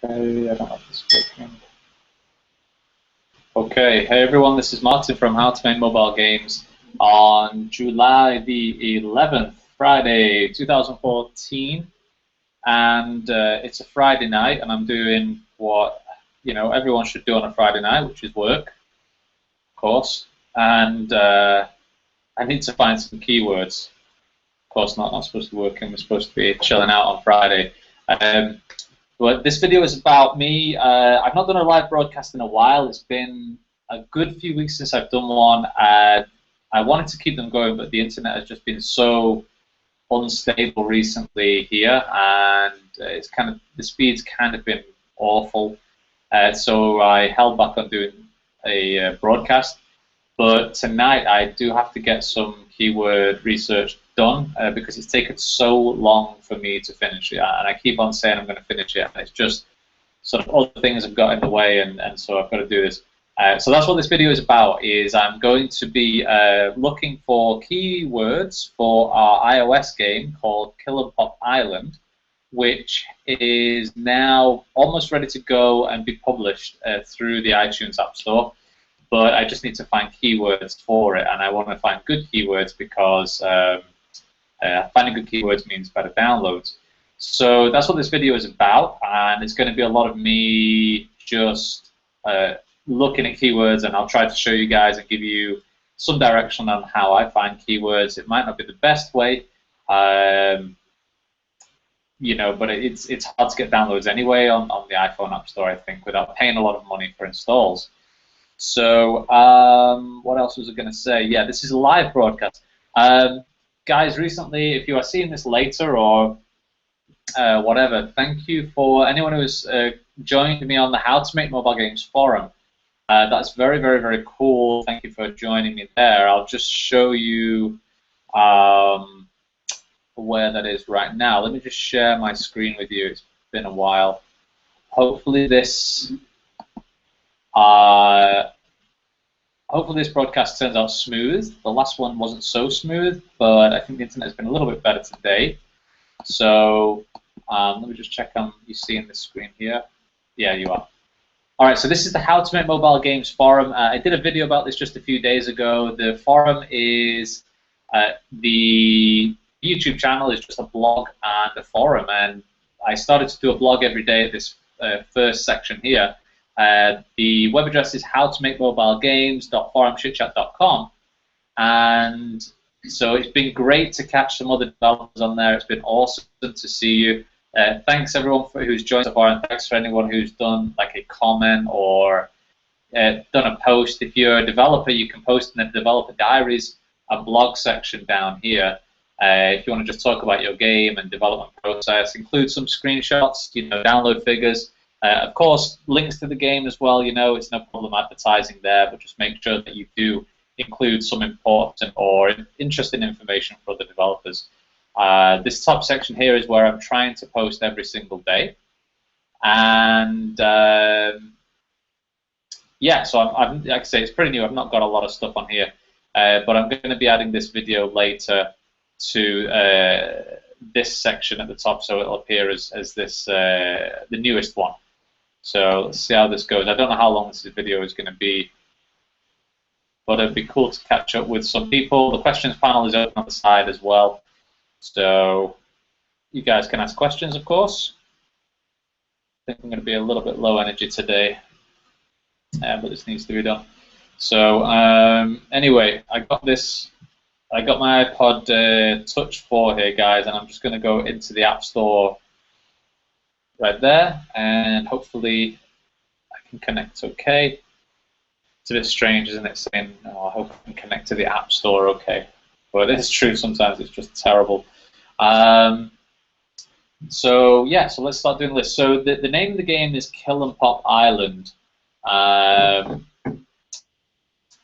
Okay, I don't have this working. Okay, hey everyone, this is Martin from How to Make Mobile Games on July the 11th, Friday, 2014, and it's a Friday night, and I'm doing what everyone should do on a Friday night, which is work, of course, and I need to find some keywords. Of course, not supposed to be working. We're supposed to be chilling out on Friday. But this video is about me. I've not done a live broadcast in a while. It's been a good few weeks since I've done one. I wanted to keep them going, but the internet has just been so unstable recently here, and it's the speed's kind of been awful. So I held back on doing a broadcast. But tonight I do have to get some keyword research done because it's taken so long for me to finish it, and I keep on saying I'm going to finish it, and it's just sort of other things have got in the way, and so I've got to do this. So that's what this video is about. Is I'm going to be looking for keywords for our iOS game called Kill 'Em Pop Island, which is now almost ready to go and be published through the iTunes App Store. But I just need to find keywords for it, and I want to find good keywords because finding good keywords means better downloads. So that's what this video is about, and it's going to be a lot of me just looking at keywords, and I'll try to show you guys and give you some direction on how I find keywords. It might not be the best way, but it's hard to get downloads anyway on the iPhone App Store, I think, without paying a lot of money for installs. So what else was I going to say? Yeah, this is a live broadcast. Guys, recently, if you are seeing this later or whatever, thank you for anyone who has joined me on the How to Make Mobile Games forum. That's very, very, very cool. Thank you for joining me there. I'll just show you where that is right now. Let me just share my screen with you. It's been a while. Hopefully this broadcast turns out smooth. The last one wasn't so smooth, but I think the internet has been a little bit better today. So let me just check on you seeing this screen here. Yeah, you are. All right, so this is the How to Make Mobile Games forum. I did a video about this just a few days ago. The forum is the YouTube channel is just a blog and a forum, and I started to do a blog every day at this first section here. The web address is howtomakemobilegames.forumchitchat.com, and so it's been great to catch some other developers on there. It's been awesome to see you. Thanks everyone who's joined so far, and thanks for anyone who's done like a comment or done a post. If you're a developer, you can post in the developer diaries, a blog section down here. If you want to just talk about your game and development process, include some screenshots, download figures. Of course, links to the game as well. It's no problem advertising there, but just make sure that you do include some important or interesting information for the developers. This top section here is where I'm trying to post every single day, and yeah, so I'm like I say, it's pretty new. I've not got a lot of stuff on here, but I'm going to be adding this video later to this section at the top, so it'll appear as this the newest one. So let's see how this goes. I don't know how long this video is going to be, but it'd be cool to catch up with some people. The questions panel is open on the side as well, so you guys can ask questions, of course. I think I'm going to be a little bit low energy today, but this needs to be done. So anyway, I got my iPod Touch 4 here, guys, and I'm just going to go into the App Store right there, and hopefully I can connect okay. It's a bit strange, isn't it, saying, oh, I hope I can connect to the App Store okay. But it is true, sometimes it's just terrible. So yeah, so let's start doing this. So the name of the game is Kill 'Em Pop Island.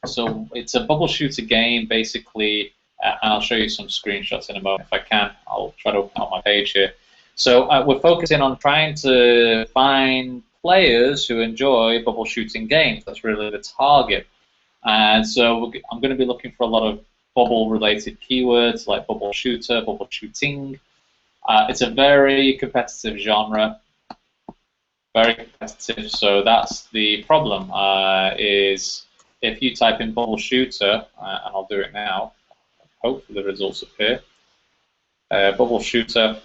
So it's a bubble shooter game, basically, and I'll show you some screenshots in a moment if I can. I'll try to open up my page here. So we're focusing on trying to find players who enjoy bubble shooting games. That's really the target. And so I'm going to be looking for a lot of bubble-related keywords like bubble shooter, bubble shooting. It's a very competitive genre. very competitive. So that's the problem. Is if you type in bubble shooter, and I'll do it now. Hopefully the results appear. Bubble shooter.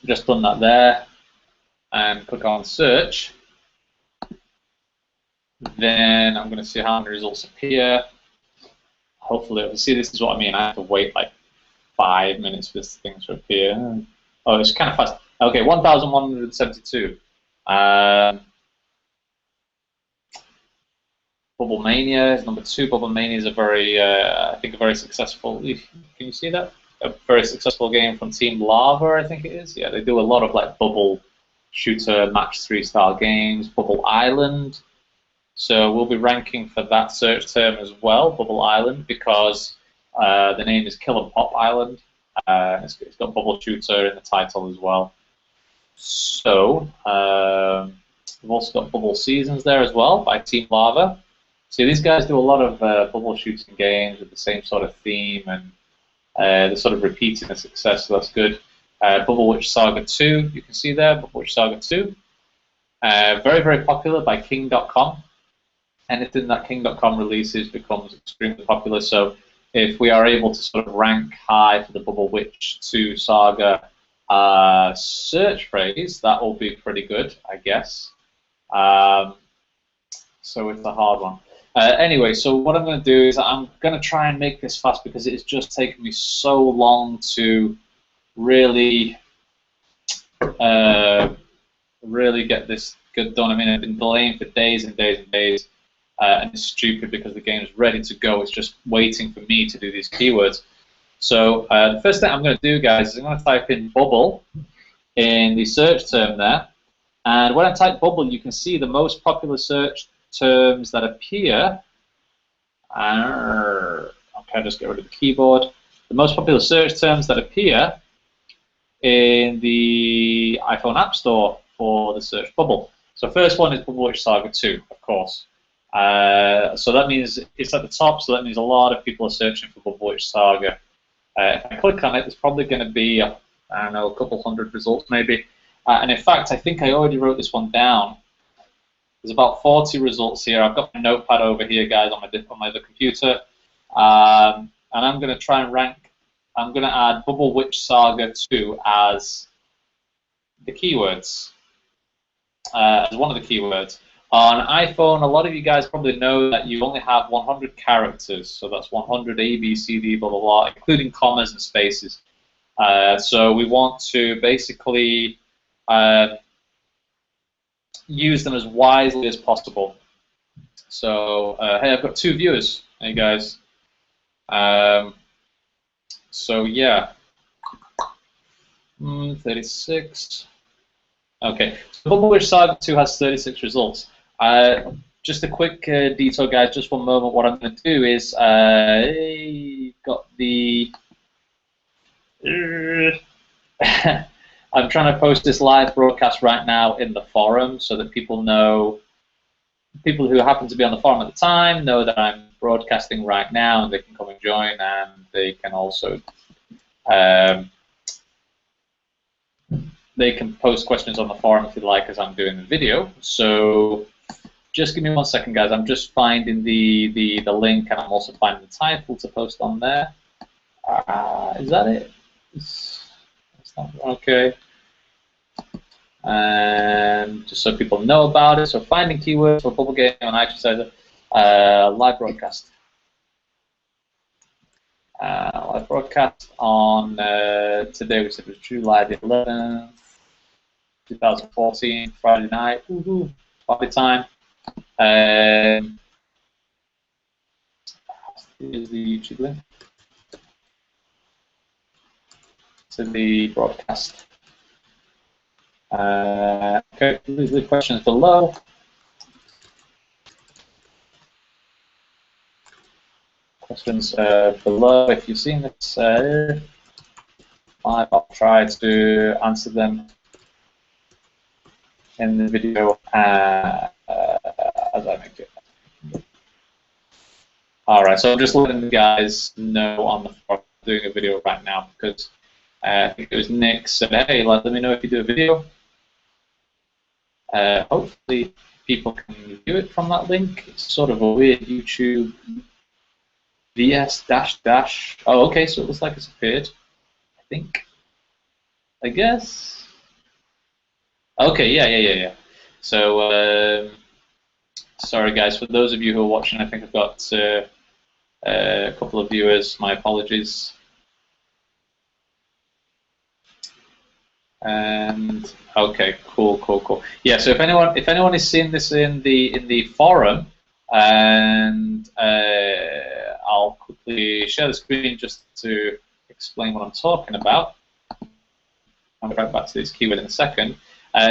Just done that there, and click on search. Then I'm going to see how many results appear. Hopefully, see, this is what I mean. I have to wait like 5 minutes for this thing to appear. Oh, it's kind of fast. Okay, 1,172. Bubble Mania is number 2. Bubble Mania is a very, I think, a very successful. Can you see that? A very successful game from Team Lava, I think it is. Yeah, they do a lot of like bubble shooter match 3-star games. Bubble Island. So we'll be ranking for that search term as well, Bubble Island, because the name is Kill 'em Pop Island. It's got bubble shooter in the title as well. So we've also got Bubble Seasons there as well by Team Lava. See, these guys do a lot of bubble shooting games with the same sort of theme, and they're sort of repeating the success, so that's good. Bubble Witch Saga 2, you can see there, Bubble Witch Saga 2. Very, very popular by King.com. Anything that King.com releases becomes extremely popular, so if we are able to sort of rank high for the Bubble Witch 2 Saga search phrase, that will be pretty good, I guess. So it's a hard one. Anyway, so what I'm going to do is I'm going to try and make this fast because it's just taken me so long to really, really get this good done. I mean, I've been delaying for days and days and days, and it's stupid because the game is ready to go. It's just waiting for me to do these keywords. So the first thing I'm going to do, guys, is I'm going to type in bubble in the search term there. And when I type bubble, you can see the most popular search terms that appear. Okay, just get rid of the keyboard. The most popular search terms that appear in the iPhone App Store for the search bubble. So first one is Bubble Witch Saga 2, of course. So that means it's at the top, so that means a lot of people are searching for Bubble Witch Saga. If I click on it, there's probably going to be, I don't know, a couple hundred results maybe. And in fact, I think I already wrote this one down. There's about 40 results here. I've got my notepad over here, guys, on my other computer. And I'm going to try and rank. I'm going to add Bubble Witch Saga 2 as the keywords, as one of the keywords. On iPhone, a lot of you guys probably know that you only have 100 characters, so that's 100 A, B, C, D, blah, blah, blah, including commas and spaces. So we want to basically use them as wisely as possible. So, hey, I've got 2 viewers. Hey, guys. So, yeah. 36. Okay. So Bubble Witch Saga 2 has 36 results. Just a quick detour, guys, just one moment. What I'm going to do is got the... I'm trying to post this live broadcast right now in the forum so that people know, people who happen to be on the forum at the time know that I'm broadcasting right now, and they can come and join, and they can also they can post questions on the forum if you like as I'm doing the video. So just give me 1 second, guys. I'm just finding the link, and I'm also finding the title to post on there. Is that it? Okay. And just so people know about it, so finding keywords for bubble game on iTunes, live broadcast. Live broadcast on today, we said it was July the 11th, 2014, Friday night. Woohoo! Party time. Here's the YouTube link to the broadcast. Okay, leave the questions below. Questions below. If you've seen this live, I'll try to answer them in the video as I make it. Alright, so I'm just letting the guys know on the floor I'm doing a video right now because I think it was Nick said, hey, let me know if you do a video. Hopefully people can view it from that link. It's sort of a weird YouTube VS dash dash. Oh, okay, so it looks like it's appeared, I think. I guess. Okay, yeah. So, sorry guys, for those of you who are watching, I think I've got a couple of viewers. My apologies. And okay, cool. Yeah, so if anyone is seeing this in the forum, and I'll quickly share the screen just to explain what I'm talking about. I'll get back to this keyword in a second.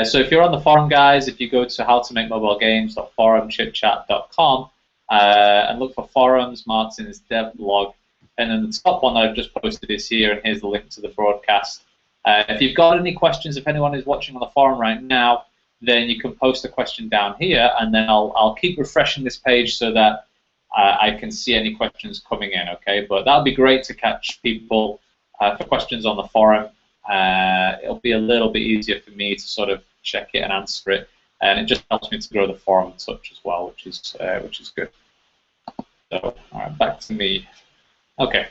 So if you're on the forum, guys, if you go to howtomakemobilegames.forumchitchat.com and look for forums, Martin's dev blog, and then the top one that I've just posted is here, and here's the link to the broadcast. If you've got any questions, if anyone is watching on the forum right now, then you can post a question down here, and then I'll keep refreshing this page so that I can see any questions coming in, okay? But that would be great to catch people for questions on the forum. It'll be a little bit easier for me to sort of check it and answer it, and it just helps me to grow the forum a touch as well, which is good. So, all right, back to me. Okay.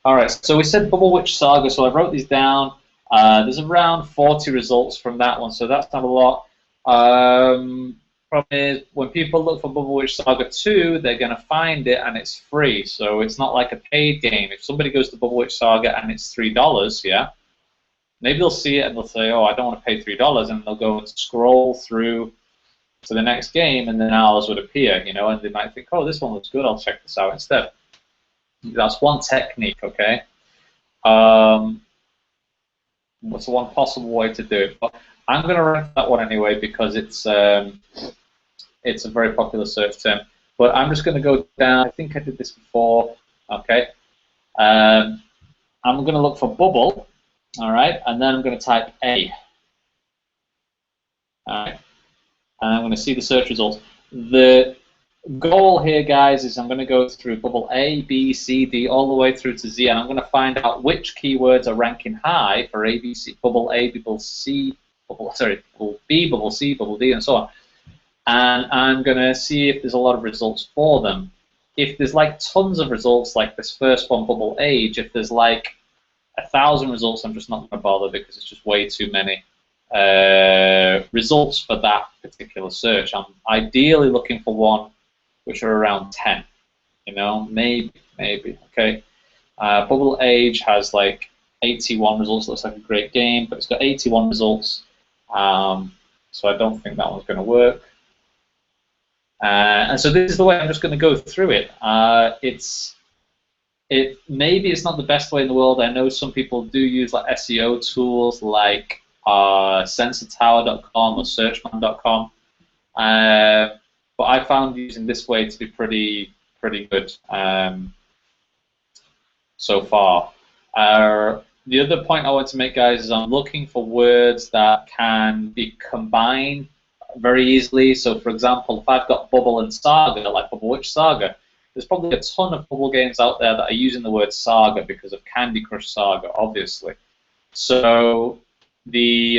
All right. So we said Bubble Witch Saga. So I wrote these down. There's around 40 results from that one, so that's not a lot. Problem is, when people look for Bubble Witch Saga 2, they're going to find it, and it's free. So it's not like a paid game. If somebody goes to Bubble Witch Saga and it's $3, yeah, maybe they'll see it and they'll say, oh, I don't want to pay $3, and they'll go and scroll through to the next game, and then ours would appear, you know, and they might think, oh, this one looks good, I'll check this out instead. That's one technique, okay? What's one possible way to do it? But I'm going to rank that one anyway because it's a very popular search term. But I'm just going to go down. I think I did this before. Okay. I'm going to look for bubble. All right, and then I'm going to type A. All right, and I'm going to see the search results. The goal here, guys, is I'm going to go through bubble A, B, C, D, all the way through to Z, and I'm going to find out which keywords are ranking high for A, B, C, bubble A, bubble C, bubble B, bubble C, bubble D, and so on. And I'm going to see if there's a lot of results for them. If there's like tons of results, like this first one, bubble age, if there's like 1,000 results, I'm just not going to bother because it's just way too many results for that particular search. I'm ideally looking for one which are around 10, you know, maybe, okay. Bubble Age has like 81 results, looks like a great game, but it's got 81 results, so I don't think that one's going to work. And so this is the way I'm just going to go through it. Maybe it's not the best way in the world. I know some people do use like SEO tools like sensortower.com or searchman.com. But I found using this way to be pretty good so far. The other point I want to make, guys, is I'm looking for words that can be combined very easily. So, for example, if I've got Bubble and Saga, like Bubble Witch Saga, there's probably a ton of Bubble games out there that are using the word Saga because of Candy Crush Saga, obviously. So the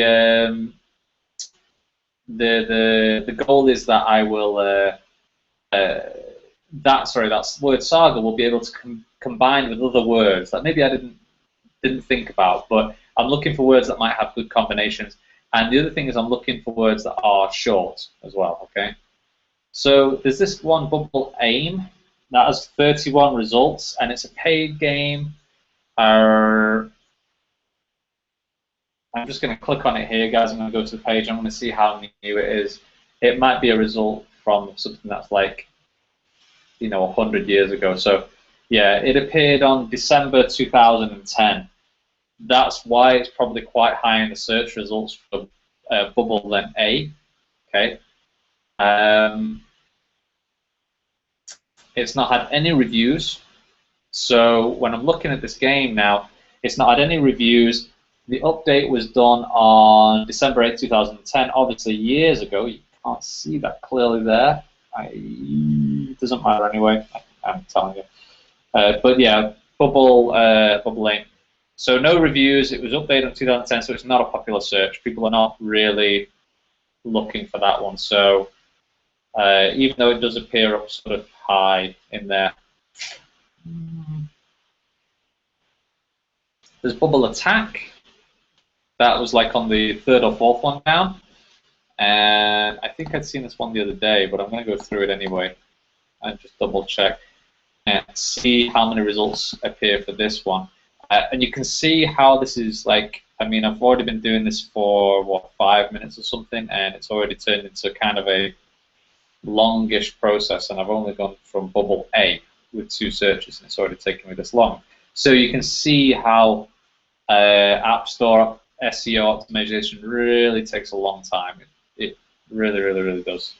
goal is that I will that word Saga will be able to combine with other words that maybe I didn't think about, but I'm looking for words that might have good combinations. And the other thing is I'm looking for words that are short as well. Okay, so there's this one, Bubble Aim, that has 31 results, and it's a paid game. I'm just going to click on it here, guys. I'm going to go to the page. I'm going to see how new it is. It might be a result from something that's like, you know, 100 years ago. So, yeah, it appeared on December 2010. That's why it's probably quite high in the search results for Bubble then A. Okay. It's not had any reviews. So when I'm looking at this game now, it's not had any reviews. The update was done on December 8, 2010, obviously years ago. You can't see that clearly there. It doesn't matter anyway, I'm telling you. But yeah, Bubble Aim. So no reviews, it was updated in 2010, so it's not a popular search. People are not really looking for that one. So even though it does appear up sort of high in there, there's Bubble Attack. That was like on the third or fourth one down. And I think I'd seen this one the other day, but I'm going to go through it anyway and just double check and see how many results appear for this one. And you can see how this is like, I mean, I've already been doing this for, what, 5 minutes or something, and it's already turned into kind of a longish process, and I've only gone from Bubble A with 2 searches, and it's already taken me this long. So you can see how App Store SEO optimization really takes a long time. It really, really, really does.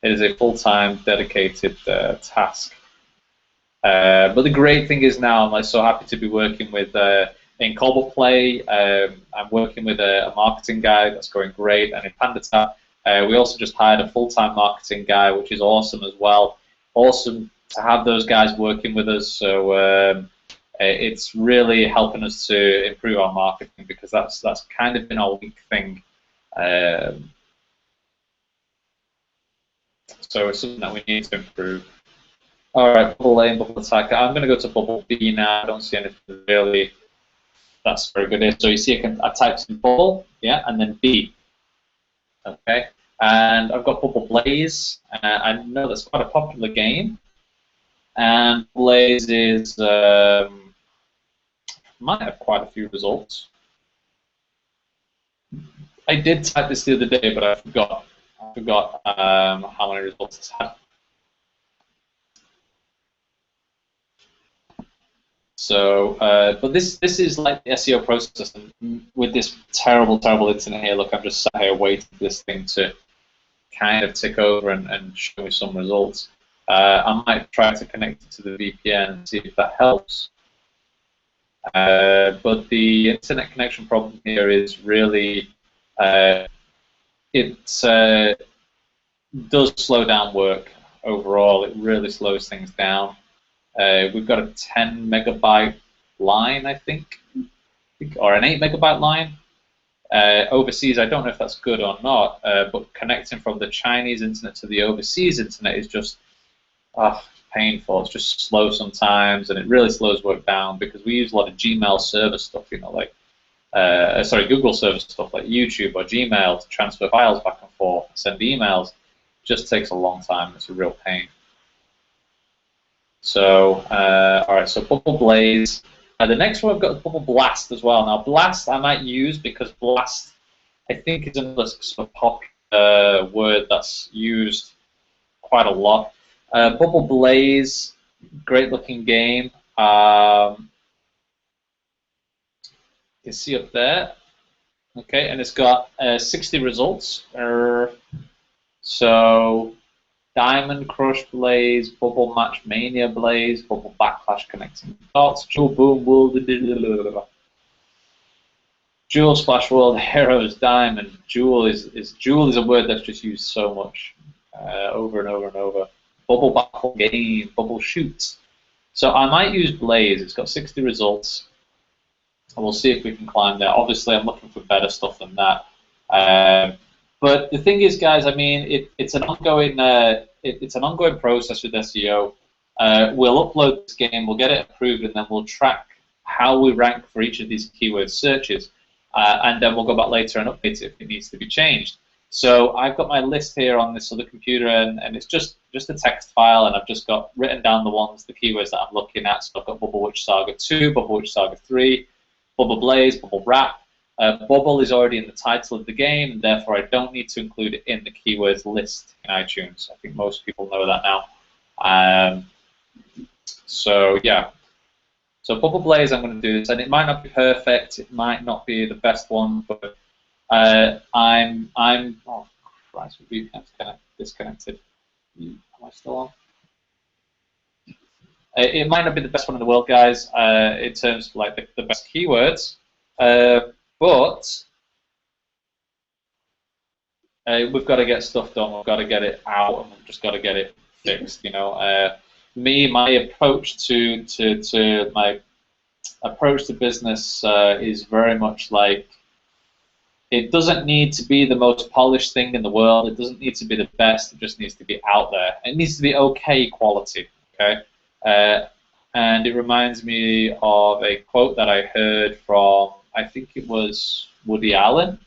It is a full-time, dedicated task. But the great thing is now I'm like so happy to be working with in Cobalt Play. I'm working with a marketing guy that's going great, and in PandaTap we also just hired a full-time marketing guy, which is awesome as well. Awesome to have those guys working with us. So it's really helping us to improve our marketing, because that's kind of been our weak thing. So it's something that we need to improve. All right, Bubble A and Bubble Attack. I'm going to go to Bubble B now. I don't see anything really that's very good here. So you see I typed in Bubble, yeah, and then B. Okay, and I've got Bubble Blaze. I know that's quite a popular game. And Blaze is might have quite a few results. I did type this the other day, but I forgot. How many results it's had. So, but this is like the SEO process, and with this terrible internet here, look, I'm just sat here waiting for this thing to kind of tick over and show me some results. I might try to connect it to the VPN and see if that helps. But the internet connection problem here is really, it does slow down work overall. It really slows things down. We've got a 10 megabyte line, I think, or an 8 megabyte line. Overseas, I don't know if that's good or not, but connecting from the Chinese internet to the overseas internet is just painful. It's just slow sometimes, and it really slows work down, because we use a lot of Gmail server stuff, you know, like Google server stuff like YouTube or Gmail to transfer files back and forth and send emails. It just takes a long time. It's a real pain. So, all right, so Bubble Blaze. The next one I've got is Bubble Blast as well. Now, Blast I might use because Blast, I think, is another sort of popular word that's used quite a lot. Bubble Blaze, great-looking game. You can see up there. Okay, and it's got 60 results. So, Diamond Crush Blaze, Bubble Match Mania Blaze, Bubble Backlash Connecting Dots, Jewel Boom World, Jewel Splash World, Heroes, Diamond. Jewel is a word that's just used so much, over and over and over. Bubble Battle Game, Bubble Shoot. So I might use Blaze. It's got 60 results. And we'll see if we can climb there. Obviously, I'm looking for better stuff than that. But the thing is, guys, I mean, it's an ongoing process with SEO. We'll upload this game, we'll get it approved, and then we'll track how we rank for each of these keyword searches, and then we'll go back later and update it if it needs to be changed. So I've got my list here on this other computer, and it's just a text file, and I've just got written down the keywords that I'm looking at. So I've got Bubble Witch Saga 2, Bubble Witch Saga 3, Bubble Blaze, Bubble Wrap. Bubble is already in the title of the game, and therefore I don't need to include it in the keywords list in iTunes. I think most people know that now. So yeah. So Bubble Blaze, I'm going to do this, and it might not be perfect. It might not be the best one, but I'm. Oh Christ, we've disconnected. Am I still on? It might not be the best one in the world, guys, in terms of like the best keywords. But we've got to get stuff done. We've got to get it out, and we've just got to get it fixed. You know, my approach to business is very much like It doesn't need to be the most polished thing in the world. It doesn't need to be the best. It just needs to be out there. It needs to be okay quality. Okay, and it reminds me of a quote that I heard from, I think it was Woody Allen,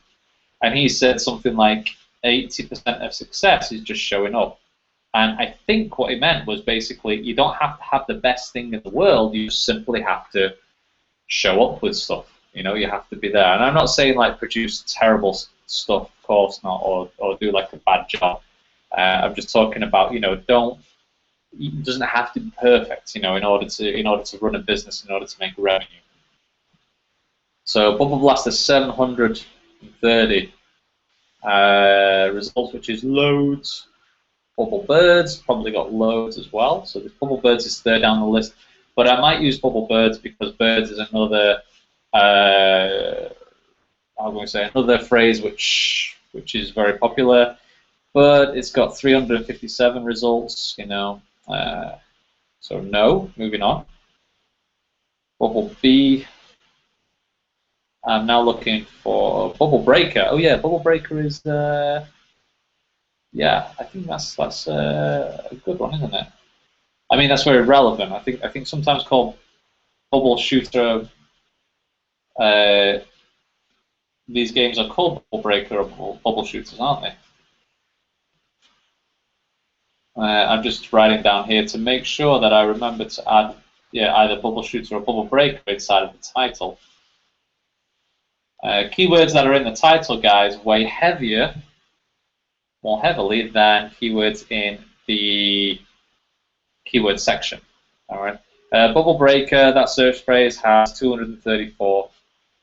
and he said something like 80% of success is just showing up. And I think what he meant was basically you don't have to have the best thing in the world. You simply have to show up with stuff. You know, you have to be there. And I'm not saying like produce terrible stuff, of course not, or do like a bad job. I'm just talking about, you know, it doesn't have to be perfect, you know, in order to run a business, in order to make revenue. So Bubble Blast is 730 results, which is loads. Bubble Birds probably got loads as well. So this Bubble Birds is third down the list. But I might use Bubble Birds because birds is another, I'm going to say another phrase which is very popular. But it's got 357 results, you know. So no, moving on. Bubble B. I'm now looking for Bubble Breaker. Oh yeah, Bubble Breaker is yeah, I think that's a good one, isn't it? I mean, that's very relevant. I think sometimes called Bubble Shooter. These games are called Bubble Breaker or Bubble Shooters, aren't they? I'm just writing down here to make sure that I remember to add, yeah, either Bubble Shooter or Bubble Breaker inside of the title. Keywords that are in the title, guys, weigh more heavily than keywords in the keyword section. All right. Bubble Breaker, that search phrase has 234,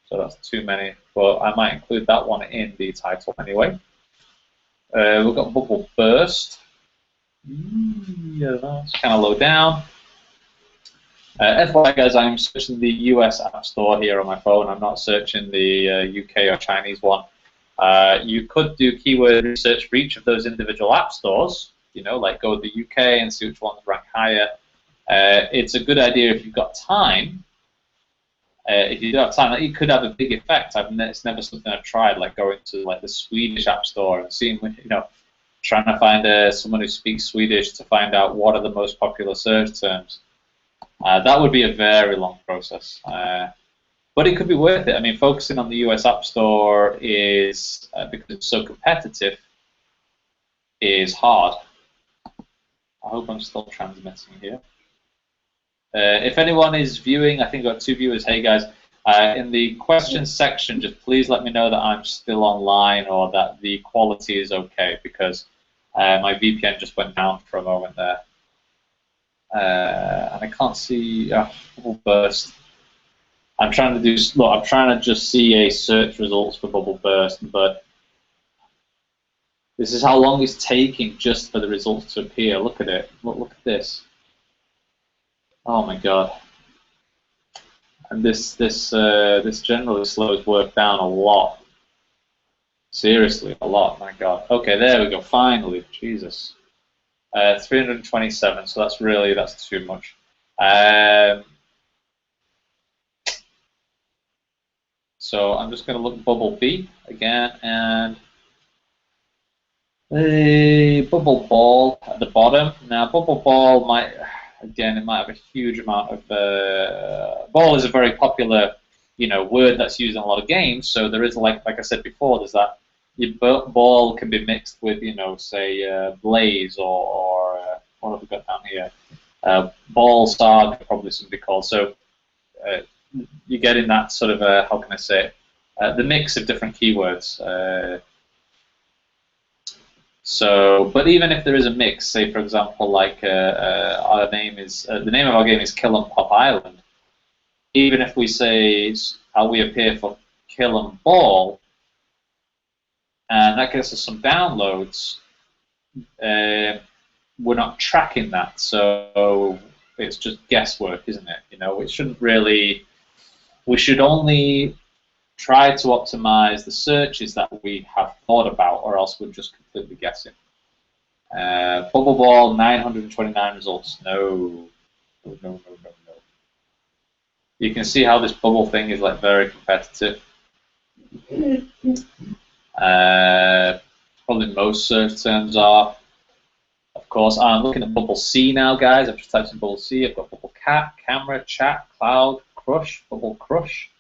so that's too many, but I might include that one in the title anyway. We've got Bubble Burst. Yeah, that's kind of low down. FYI, guys, I'm searching the US App Store here on my phone. I'm not searching the UK or Chinese one. You could do keyword research for each of those individual app stores, you know, like go to the UK and see which ones rank higher. It's a good idea if you've got time. If you do have time, it could have a big effect. It's never something I've tried, like going to like the Swedish App Store and seeing, you know, trying to find someone who speaks Swedish to find out what are the most popular search terms. That would be a very long process. But it could be worth it. I mean, focusing on the US App Store is, because it's so competitive, is hard. I hope I'm still transmitting here. If anyone is viewing, I think I've got 2 viewers. Hey guys, in the questions section, just please let me know that I'm still online or that the quality is okay, because my VPN just went down for a moment there. And I can't see Bubble Burst. I'm trying to just see a search results for Bubble Burst, but this is how long it's taking just for the results to appear. Look at it. Look at this. Oh my god. And this generally slows work down a lot. Seriously, a lot. My god. Okay, there we go. Finally, Jesus. 327. So that's too much. So I'm just going to look at Bubble B again, and the Bubble Ball at the bottom. Now, Bubble Ball might have a huge amount of. Ball is a very popular, you know, word that's used in a lot of games. So there is, like I said before, there's that. Your ball can be mixed with, you know, say Blaze or what have we got down here? Ball Saga, probably somebody called. So. You get in that sort of, how can I say it, the mix of different keywords. But even if there is a mix, say for example, like our name is, the name of our game is Kill 'em Pop Island. Even if we say how we appear for Kill 'em Ball, and that gets us some downloads, we're not tracking that, so it's just guesswork, isn't it? You know, it shouldn't really. We should only try to optimize the searches that we have thought about, or else we're just completely guessing. Bubble Ball, 929 results. No. You can see how this bubble thing is like very competitive. Probably most search terms are. Of course, I'm looking at Bubble C now, guys. I've just typed in Bubble C. I've got Bubble Cat, Camera, Chat, Cloud, Crush, Bubble Crush.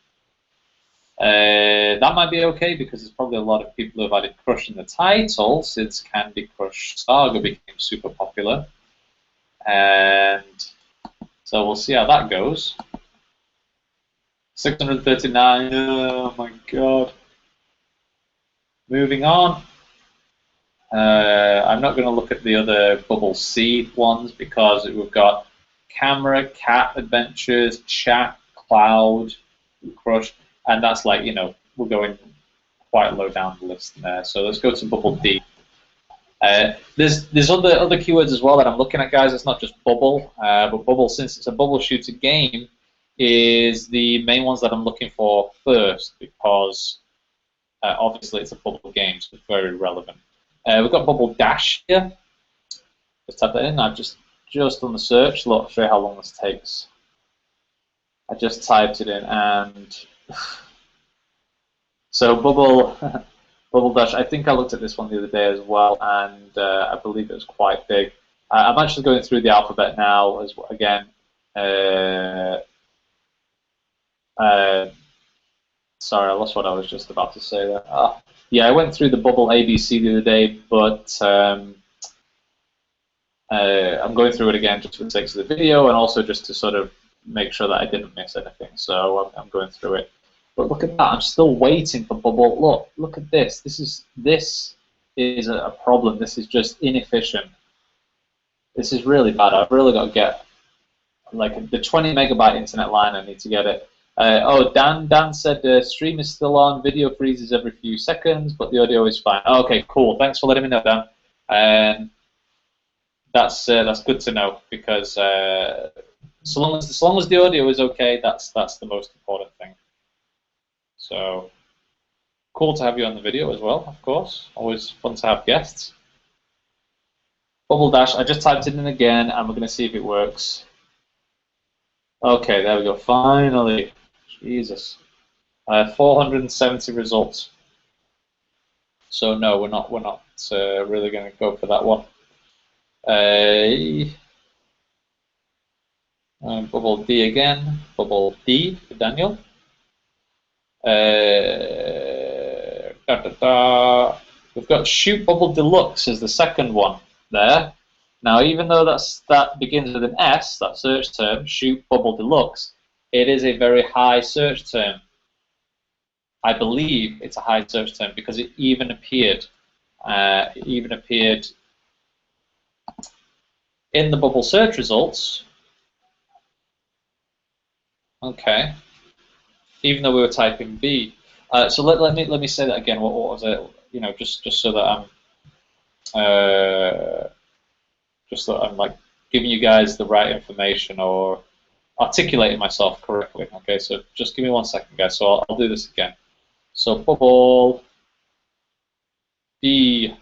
That might be okay because there's probably a lot of people who have added Crush in the title since Candy Crush Saga became super popular. And so we'll see how that goes. 639, oh my god. Moving on. I'm not going to look at the other Bubble C ones because we've got Camera, Cat Adventures, Chat, Cloud, Crush, and that's like, you know, we're going quite low down the list there. So let's go to Bubble D. There's other keywords as well that I'm looking at, guys. It's not just Bubble, but Bubble, since it's a bubble shooter game, is the main ones that I'm looking for first because obviously it's a bubble game, so it's very relevant. We've got Bubble Dash here. Just type that in. I've just done the search. Look, I'll show you how long this takes. I just typed it in, and so Bubble Dash. I think I looked at this one the other day as well, and I believe it was quite big. I'm actually going through the alphabet now as again. Sorry, I lost what I was just about to say there. Yeah, I went through the Bubble ABC the other day, but I'm going through it again just for the sake of the video and also just to sort of make sure that I didn't miss anything. So I'm going through it. But look at that, I'm still waiting for Bubble. Look at this. This is a problem. This is just inefficient. This is really bad. I've really got to get like the 20 megabyte internet line. I need to get it. Dan said stream is still on. Video freezes every few seconds, but the audio is fine. Okay, cool. Thanks for letting me know, Dan. That's good to know because so long as the audio is okay, that's the most important thing. So cool to have you on the video as well, of course. Always fun to have guests. Bubble Dash, I just typed it in again, and we're going to see if it works. Okay, there we go. Finally, Jesus, 470 results. So no, we're not really going to go for that one. Bubble D again. Bubble D for Daniel. We've got Shoot Bubble Deluxe as the second one there. Now, even though that begins with an S, that search term, Shoot Bubble Deluxe, it is a very high search term. I believe it's a high search term because it even appeared in the Bubble search results. Okay. Even though we were typing B. So let me say that again. What was it? You know, just so that I'm like giving you guys the right information or articulating myself correctly. Okay, so just give me 1 second, guys. So I'll do this again. So Bubble B.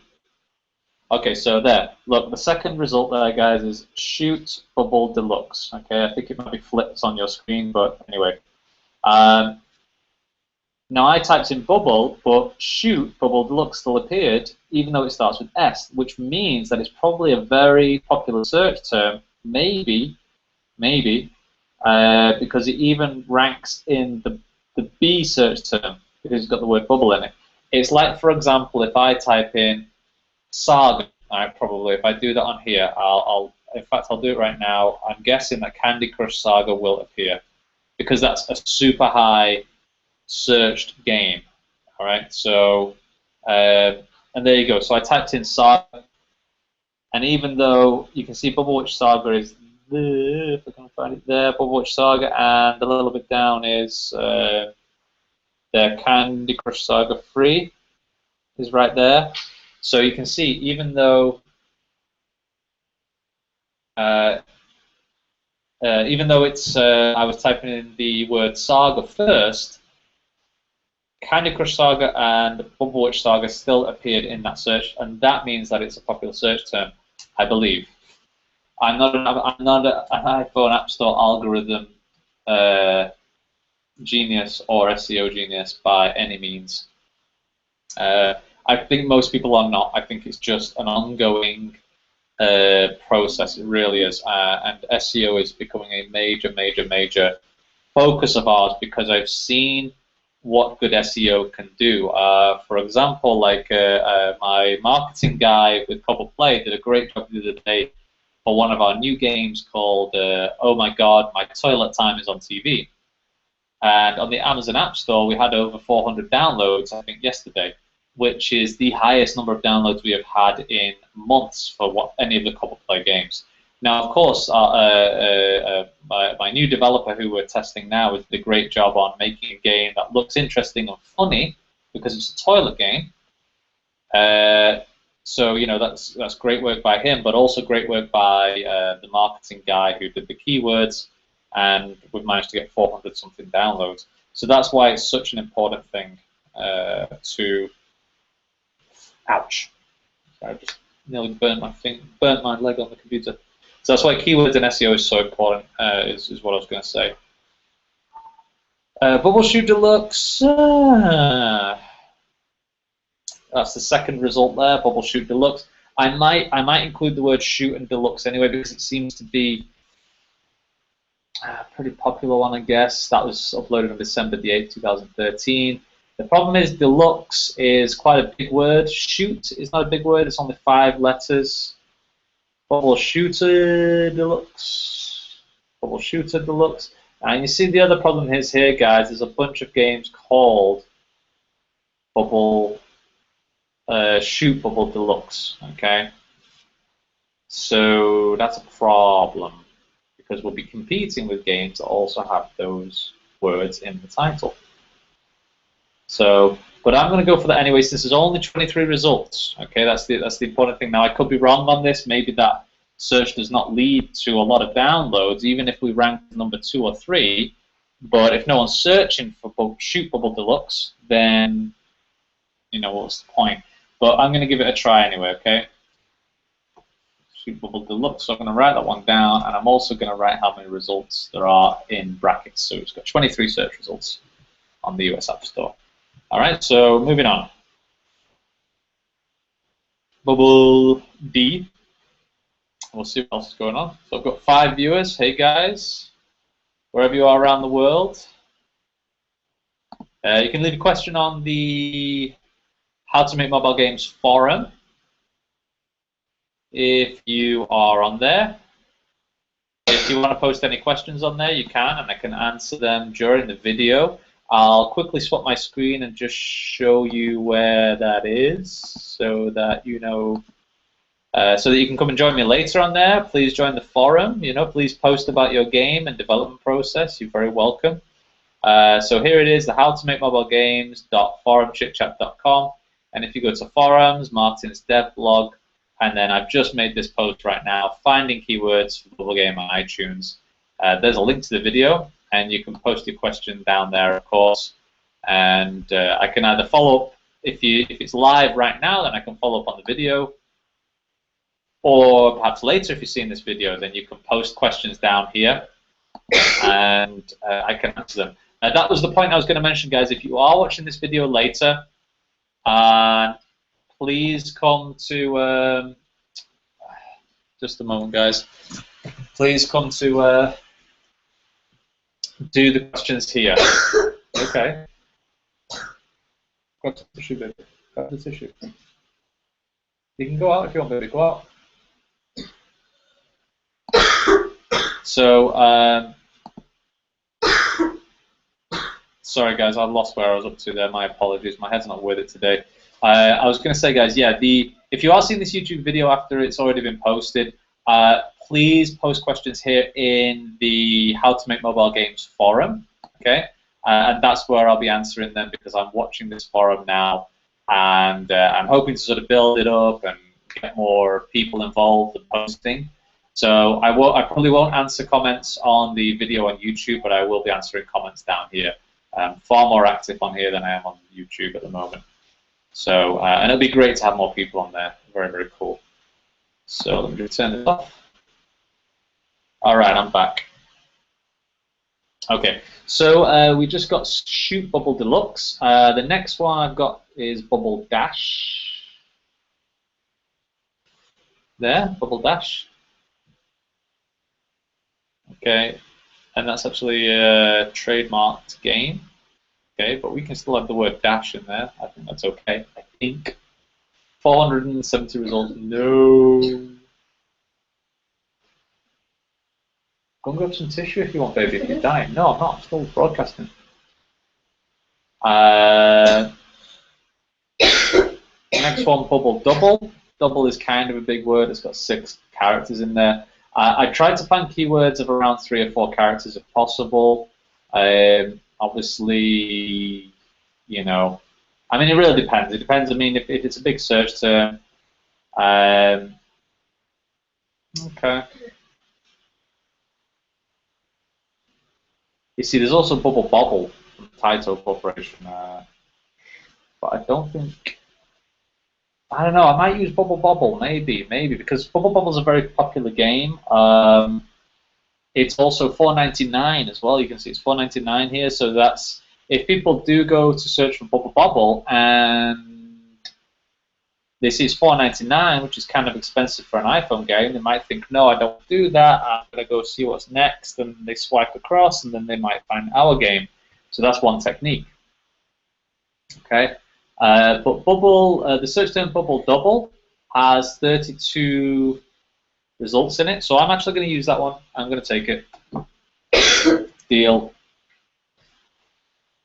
Okay, so there. Look, the second result there, guys, is Shoot Bubble Deluxe. Okay, I think it might be flipped on your screen, but anyway. Now I typed in Bubble, but Shoot Bubble Deluxe still appeared, even though it starts with S, which means that it's probably a very popular search term, maybe, because it even ranks in the B search term, because it's got the word bubble in it. It's like, for example, if I type in Saga, probably, if I do that on here, in fact, I'll do it right now. I'm guessing that Candy Crush Saga will appear, because that's a super high searched game. All right, so and there you go. So I typed in Saga, and even though you can see Bubble Witch Saga is there, if I can find it there, Bubble Witch Saga, and a little bit down is the Candy Crush Saga Free is right there. So you can see, even though it's I was typing in the word Saga first, Candy Crush Saga and Bubble Witch Saga still appeared in that search, and that means that it's a popular search term, I believe. I'm not an iPhone App Store algorithm genius or SEO genius by any means. I think most people are not. I think it's just an ongoing process. It really is. And SEO is becoming a major focus of ours because I've seen what good SEO can do. For example, like my marketing guy with Cobble Play did a great job the other day for one of our new games called Oh My God, My Toilet Time is on TV. And on the Amazon App Store, we had over 400 downloads, I think, yesterday, which is the highest number of downloads we have had in months for any of the Cobble Play games. Now, of course, my new developer who we're testing now did a great job on making a game that looks interesting and funny because it's a toilet game. So, you know, that's great work by him, but also great work by the marketing guy who did the keywords, and we've managed to get 400-something downloads. So that's why it's such an important thing to... Ouch. Sorry, I just nearly burnt my leg on the computer. So that's why keywords and SEO is so important, is what I was going to say. Bubble Shoot Deluxe. That's the second result there, Bubble Shoot Deluxe. I might include the word shoot and deluxe anyway because it seems to be a pretty popular one, I guess. That was uploaded on December the 8th, 2013. The problem is deluxe is quite a big word. Shoot is not a big word. It's only 5 letters. Bubble Shooter Deluxe. Bubble Shooter Deluxe. And you see the other problem is here, guys. There's a bunch of games called Bubble Shoot Bubble Deluxe. Okay. So that's a problem because we'll be competing with games that also have those words in the title. So, but I'm going to go for that anyway, since there's only 23 results. Okay, that's the important thing. Now, I could be wrong on this. Maybe that search does not lead to a lot of downloads, even if we rank number 2 or 3. But if no one's searching for Shoot Bubble Deluxe, then, you know, what's the point? But I'm going to give it a try anyway, okay? Shoot Bubble Deluxe. So I'm going to write that one down, and I'm also going to write how many results there are in brackets. So it's got 23 search results on the US App Store. All right, so moving on. Bubble D. We'll see what else is going on. So I've got 5 viewers. Hey guys, wherever you are around the world. You can leave a question on the How to Make Mobile Games forum if you are on there. If you want to post any questions on there, you can, and I can answer them during the video. I'll quickly swap my screen and just show you where that is so that you know, so that you can come and join me later on there. Please join the forum. You know, please post about your game and development process. You're very welcome. So here it is, the How to Make Mobile Games.forumchitchat.com. And if you go to forums, Martin's dev blog, and then I've just made this post right now, finding keywords for Bubble Game on iTunes. There's a link to the video, and you can post your question down there, of course. And I can either follow up, if it's live right now, then I can follow up on the video. Or perhaps later, if you're seeing this video, then you can post questions down here, and I can answer them. That was the point I was going to mention, guys. If you are watching this video later, please come to, just a moment, guys. Please come to do the questions here. Okay. Grab the tissue, baby. Grab the tissue. You can go out if you want, baby. Go out. So, sorry guys, I lost where I was up to there. My apologies. My head's not with it today. I was going to say, guys, yeah, if you are seeing this YouTube video after it's already been posted, please post questions here in the How to Make Mobile Games forum, okay? And that's where I'll be answering them because I'm watching this forum now, and I'm hoping to sort of build it up and get more people involved in posting. So I probably won't answer comments on the video on YouTube, but I will be answering comments down here. I'm far more active on here than I am on YouTube at the moment. So, and it'll be great to have more people on there. Very, very cool. So let me turn this off. All right, I'm back. Okay, so we just got Shoot Bubble Deluxe. The next one I've got is Bubble Dash. There, Bubble Dash. Okay, and that's actually a trademarked game. Okay, but we can still have the word dash in there. I think that's okay. I think. 470 results. No. Go and grab some tissue if you want, baby. If you're dying. No, I'm not. I'm still broadcasting. Next one, Bubble Double. Double is kind of a big word. It's got 6 characters in there. I tried to find keywords of around 3 or 4 characters if possible. Obviously, you know, I mean, it really depends. It depends. I mean, if it's a big search term, okay. You see, there's also Bubble Bobble from Taito Corporation, but I don't think. I don't know. I might use Bubble Bobble, maybe, because Bubble Bobble is a very popular game. It's also $4.99 as well. You can see it's $4.99 here. So that's if people do go to search for Bubble Bobble and they see it's $4.99, which is kind of expensive for an iPhone game, they might think, no, I don't do that. I'm gonna go see what's next, and they swipe across, and then they might find our game. So that's one technique. Okay, but Bubble, the search term Bubble Double has 32 results in it, so I'm actually going to use that one. I'm going to take it. Deal.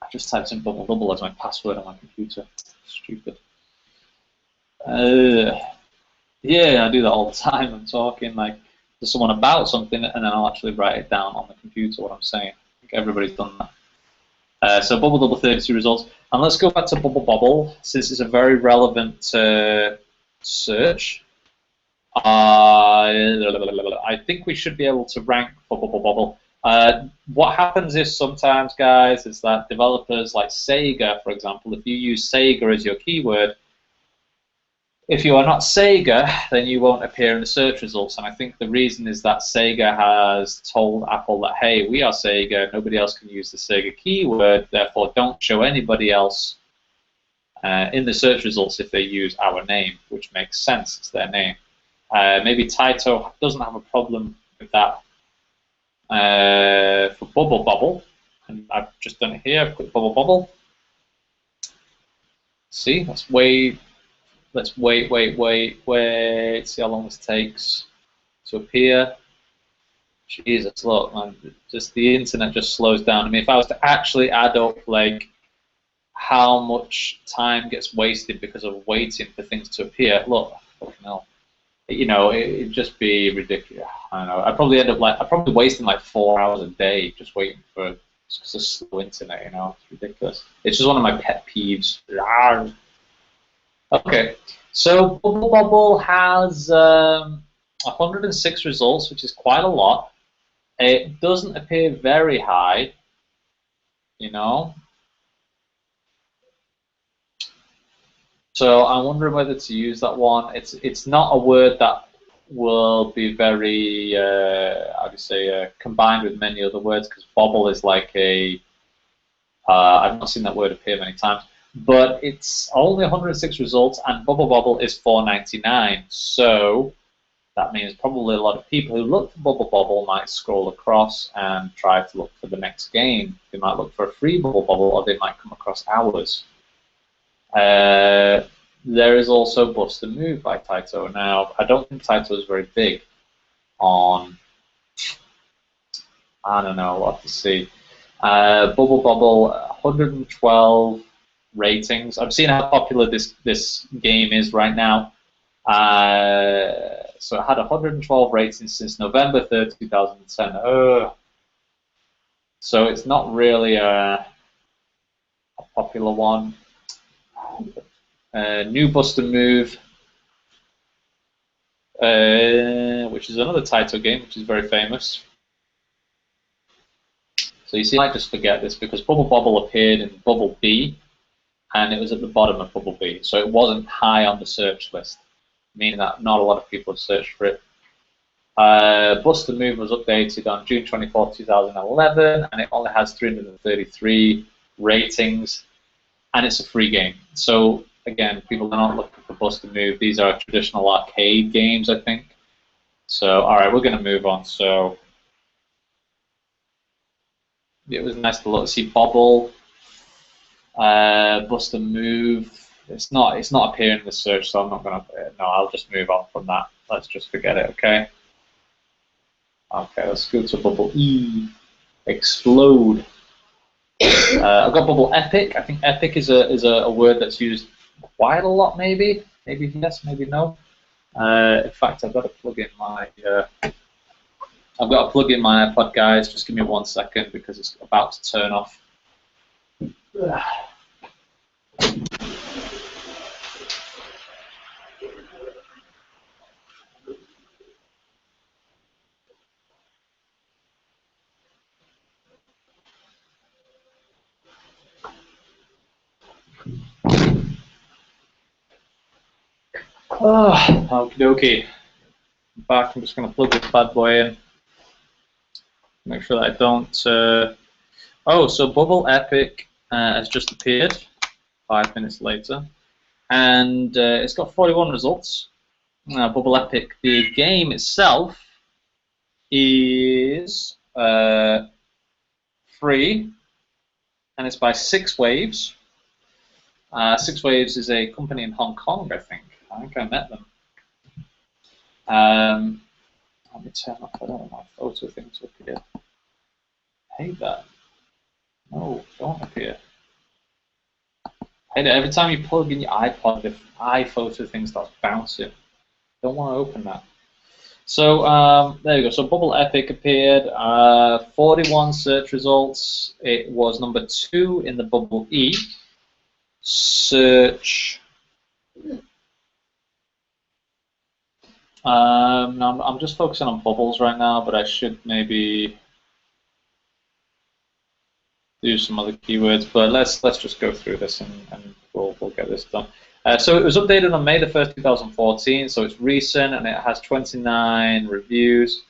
I just typed in Bubble Double as my password on my computer. Stupid. Yeah, I do that all the time. I'm talking like to someone about something, and then I'll actually write it down on the computer what I'm saying. I think everybody's done that. So Bubble Double 32 results. And let's go back to Bubble Bobble, since it's a very relevant search. I think we should be able to rank for Bubble Bobble. What happens is sometimes, guys, is that developers like Sega, for example, if you use Sega as your keyword, if you are not Sega, then you won't appear in the search results. And I think the reason is that Sega has told Apple that, hey, we are Sega, nobody else can use the Sega keyword, therefore don't show anybody else in the search results if they use our name, which makes sense, it's their name. Maybe Taito doesn't have a problem with that for Bubble Bobble, and I've just done it here. I've put Bubble Bobble. See, let's wait. See how long this takes to appear. Jesus, look, man, just the internet just slows down. I mean, if I was to actually add up like how much time gets wasted because of waiting for things to appear, look, fucking hell. You know, it'd just be ridiculous. I don't know. I'd probably wasting like 4 hours a day just waiting for just a slow internet. You know, it's ridiculous. It's just one of my pet peeves. Okay, so Bubble Bobble has 106 results, which is quite a lot. It doesn't appear very high. You know. So I'm wondering whether to use that one. It's not a word that will be very, how do you say, combined with many other words, because bobble is like a, I've not seen that word appear many times, but it's only 106 results, and Bubble Bobble is $4.99. So that means probably a lot of people who look for Bubble Bobble might scroll across and try to look for the next game. They might look for a free Bubble Bobble, or they might come across ours. There is also Bust a Move by Taito. Now, I don't think Taito is very big on, I don't know what to see. Bubble Bobble, 112 ratings. I've seen how popular this game is right now. So it had 112 ratings since November 3rd, 2010. So it's not really a popular one. New Bust a Move, which is another Taito game, which is very famous. So you see, I just forget this because Bubble Bobble appeared in Bubble B, and it was at the bottom of Bubble B, so it wasn't high on the search list, meaning that not a lot of people have searched for it. Bust the Move was updated on June 24, 2011, and it only has 333 ratings, and it's a free game. So again, people are not looking for Bust the Move. These are traditional arcade games, I think. So all right, we're going to move on. So it was nice to look, see Bobble, Bust the Move. It's not appearing in the search, so I'm not going to. No, I'll just move on from that. Let's just forget it, okay? Okay, let's go to Bubble E. Explode. I've got Bubble Epic. I think Epic is a word that's used quite a lot, maybe. Maybe yes, maybe no. In fact, I've got to plug in my iPod, guys. Just give me 1 second because it's about to turn off. Okie dokie. Back. I'm just going to plug this bad boy in. Make sure that I don't. Oh, so Bubble Epic has just appeared 5 minutes later, and it's got 41 results. Bubble Epic, the game itself is free, and it's by 6 Waves. 6 Waves is a company in Hong Kong, I think. I think I met them. Let me turn off. I don't want my photo thing to appear. I hate that. No, don't appear. I hate it. Every time you plug in your iPod, the iPhoto thing starts bouncing. Don't want to open that. So there you go. So Bubble Epic appeared. 41 search results. It was number 2 in the Bubble E search. I'm just focusing on bubbles right now, but I should maybe do some other keywords. But let's just go through this and we'll get this done. So it was updated on May the 1st, 2014. So it's recent and it has 29 reviews.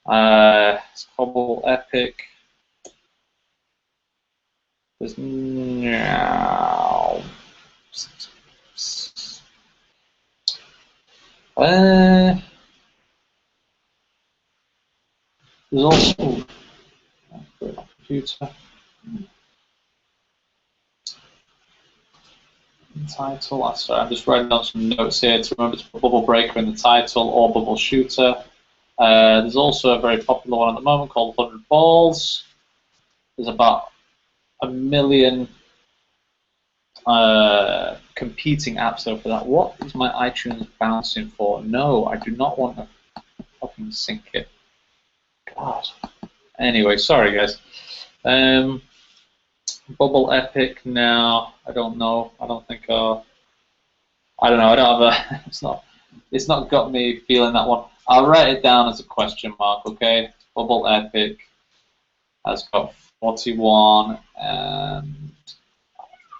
It's Bubble Epic. There's now. There's also computer title. Sorry, I'm just writing down some notes here to remember to put Bubble Breaker in the title or Bubble Shooter. There's also a very popular one at the moment called 100 Balls. There's about 1 million competing apps though for that. What is my iTunes bouncing for? No, I do not want to fucking sync it. God. Anyway, sorry guys. Bubble Epic now. I don't know. I don't think. I don't know. I don't have a. It's not got me feeling that one. I'll write it down as a question mark. Okay. Bubble Epic has got 41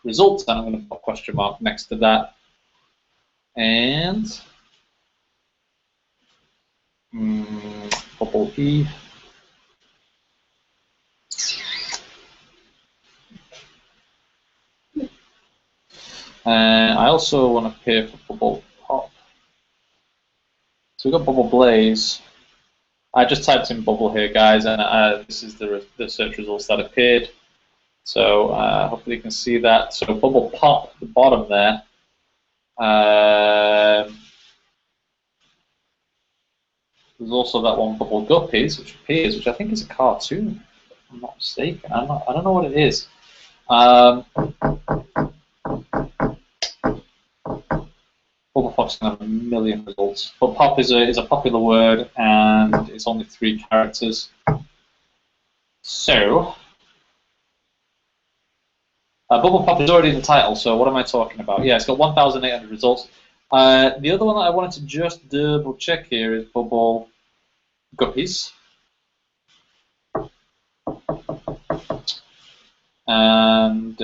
results, and I'm going to put a question mark next to that. And Bubble E. I also want to pay for Bubble Pop. So we've got Bubble Blaze. I just typed in Bubble here, guys, and this is the search results that appeared. So hopefully you can see that. So Bubble Pop at the bottom there. There's also that one Bubble Guppies, which appears, which I think is a cartoon, if I'm not mistaken. I don't know what it is. Bubble Pop's gonna have 1 million results. But pop is a popular word, and it's only 3 characters. So Bubble Pop is already in the title. So what am I talking about? Yeah, it's got 1,800 results. The other one that I wanted to just double check here is Bubble Guppies. And